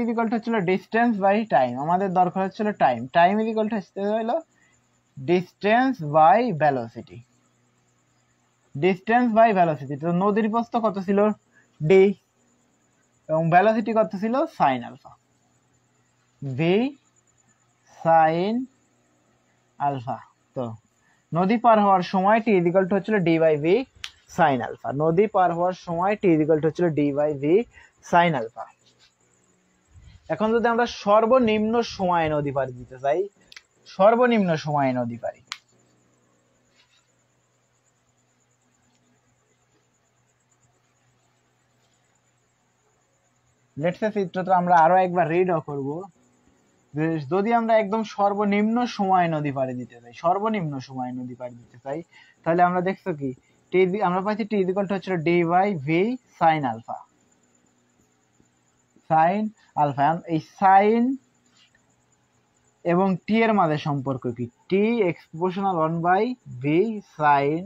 is equal to হচ্ছে ডিস্টেন্স বাই টাইম। আমাদের দরকার হচ্ছিল টাইম ইজ ইকুয়াল টু হলো ডিস্টেন্স বাই ভেলোসিটি। তো নদীর প্রস্থ কত ছিল ডি এবং ভেলোসিটি কত ছিল sine alpha. V sine alpha. তো নদী পার হওয়ার সময় টি ইজ ইকুয়াল টু হচ্ছিল D by V sine alpha. নদী পার হওয়ার সময় টি ইজ ইকুয়াল টু হচ্ছিল D by V sine alpha. এখন যদি আমরা সর্বনিম্ন সময়ে নদী পাড়ি দিতে চাই, সর্বনিম্ন সময়ে নদী পাড়ি, লেটস সে চিত্রটা আমরা আরো একবার রিডও করব। যদি আমরা একদম সর্বনিম্ন সময়ে নদী পাড়ি দিতে চাই, তাহলে আমরা দেখছো কি আমরা পাইছি টি ইজ ইকুয়াল টু হচ্ছে D by V sine alpha. এই সাইন এবং টি এর মাঝে সম্পর্ক কি, t x proportional 1 by V sine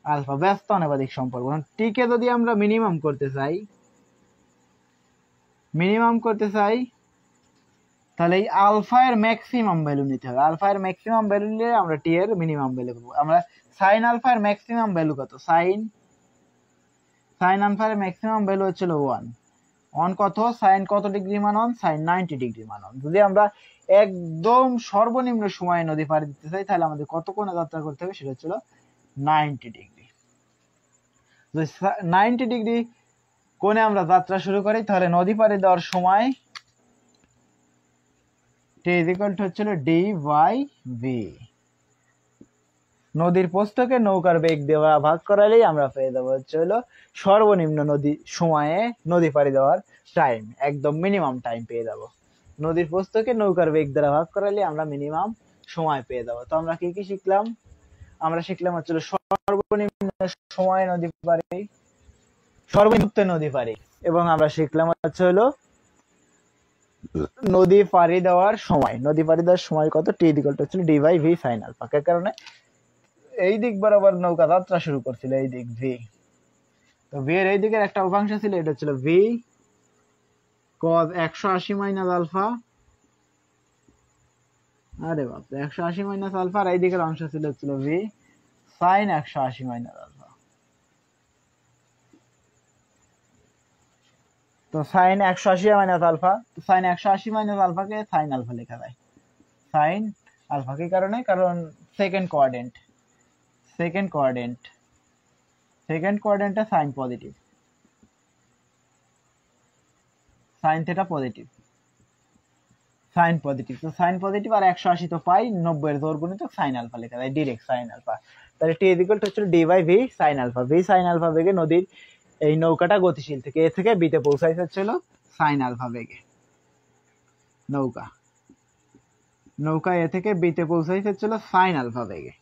alpha, ব্যস্ত আনুপাতিক সম্পর্ক। টি কে যদি আমরা মিনিমাম করতে চাই তাহলে এই আলফা এর ম্যাক্সিমাম ভ্যালু নিতে হবে। আলফা এর ম্যাক্সিমাম ভ্যালু নিলে আমরা টি এর মিনিমাম ভ্যালু পাবো। আমরা সাইন আলফা এর ম্যাক্সিমাম ভ্যালু কত, সাইন আলফা এর ম্যাক্সিমাম ভ্যালু হচ্ছিল 1 কত, সাইন কত ডিগ্রি মান অন, সাইন 90 ডিগ্রি মান অন। যদি আমরা একদম সর্বনিম্ন সময়ে নদী পাড়ি দিতে চাই তাহলে আমাদের কত কোণে যাত্রা করতে হবে, সেটা হচ্ছিল 90 ডিগ্রি। যদি 90 ডিগ্রি কোণে আমরা যাত্রা শুরু করি তাহলে নদী পাড়ি দেওয়ার সময় টি ইজ ইকুয়াল টু হচ্ছিল ডি বাই ভি। নদীর প্রস্থকে নৌকার বেগ দেওয়া ভাগ করালেই আমরা পেয়ে যাবো হচ্ছে হলো সর্বনিম্ন সময়ে নদী পাড়ি দেওয়ার টাইম, একদম মিনিমাম টাইম পেয়ে যাবো। নদীর প্রস্থকে নৌকার বেগ দ্বারা ভাগ করালে আমরা মিনিমাম সময় পেয়ে যাবো। তো আমরা কি শিখলাম, আমরা শিখলাম হচ্ছে সর্বনিম্ন সময়ে নদী পাড়ি, সর্বনিম্ন নদী পাড়ি, এবং আমরা শিখলাম হচ্ছে হলো নদী পাড়ি দেওয়ার সময় কত, টি ইকুয়াল টু হচ্ছে D by V sine alpha. এর কারণে এই দিক বরাবর নৌকা যাত্রা শুরু করছিল, এই দিক ভি। তো ভি এর এই দিকের একটা উপাংশ ছিল, এটা ছিল ভি কজ 180 মাইনাস আলফা, আরে বাপরে 180 মাইনাস আলফা, আর এই দিকের অংশ ছিল ভি সাইন 180 মাইনাস আলফা। তো সাইন 180 মাইনাস আলফা, তো সাইন 180 মাইনাস আলফাকে সাইন আলফা লেখা যায়, সাইন আলফা। কি কারণে, কারণ সেকেন্ড কোয়াড্রেন্টে sine positive, sine theta positive, তো সাইন পজিটিভ আর 180 তো পাই, 90 এর জোর গুণিতক সাইন আলফা লেখা যায়, ডিরেক্ট সাইন আলফা। তাহলে টি ইজ ইকুয়াল টু হচ্ছে D by V sine alpha. V sine alpha বেগে নদীর এই নৌকাটা গতিশীল থেকে এ থেকে বিতে পৌঁছাইতে ছিল সাইন আলফা বেগে। নৌকা এ থেকে বিতে পৌঁছাইতে ছিল সাইন আলফা বেগে।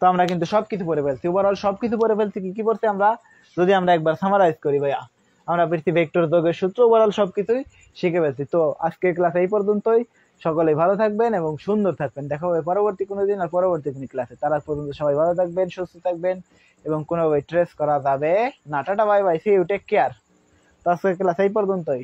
তো আমরা কিন্তু সবকিছু পড়ে ফেলছি, ওভারঅল সবকিছু পড়ে ফেলছি। কি কি পড়ছি আমরা, যদি আমরা একবার সামারাইজ করি ভাইয়া, আমরা পৃথিবী ভেক্টর যোগের সূত্র ওভারঅল সবকিছুই শিখে ফেলছি। তো আজকের ক্লাস এই পর্যন্তই। সকলেই ভালো থাকবেন এবং সুন্দর থাকবেন। দেখা হবে পরবর্তী কোনো দিন আর পরবর্তী কোনো ক্লাসে। তারা পর্যন্ত সবাই ভালো থাকবেন, সুস্থ থাকবেন এবং কোনোভাবে ট্রেস করা যাবে না। Tata, bye bye, see you, take care. তো আজকের ক্লাস এই পর্যন্তই।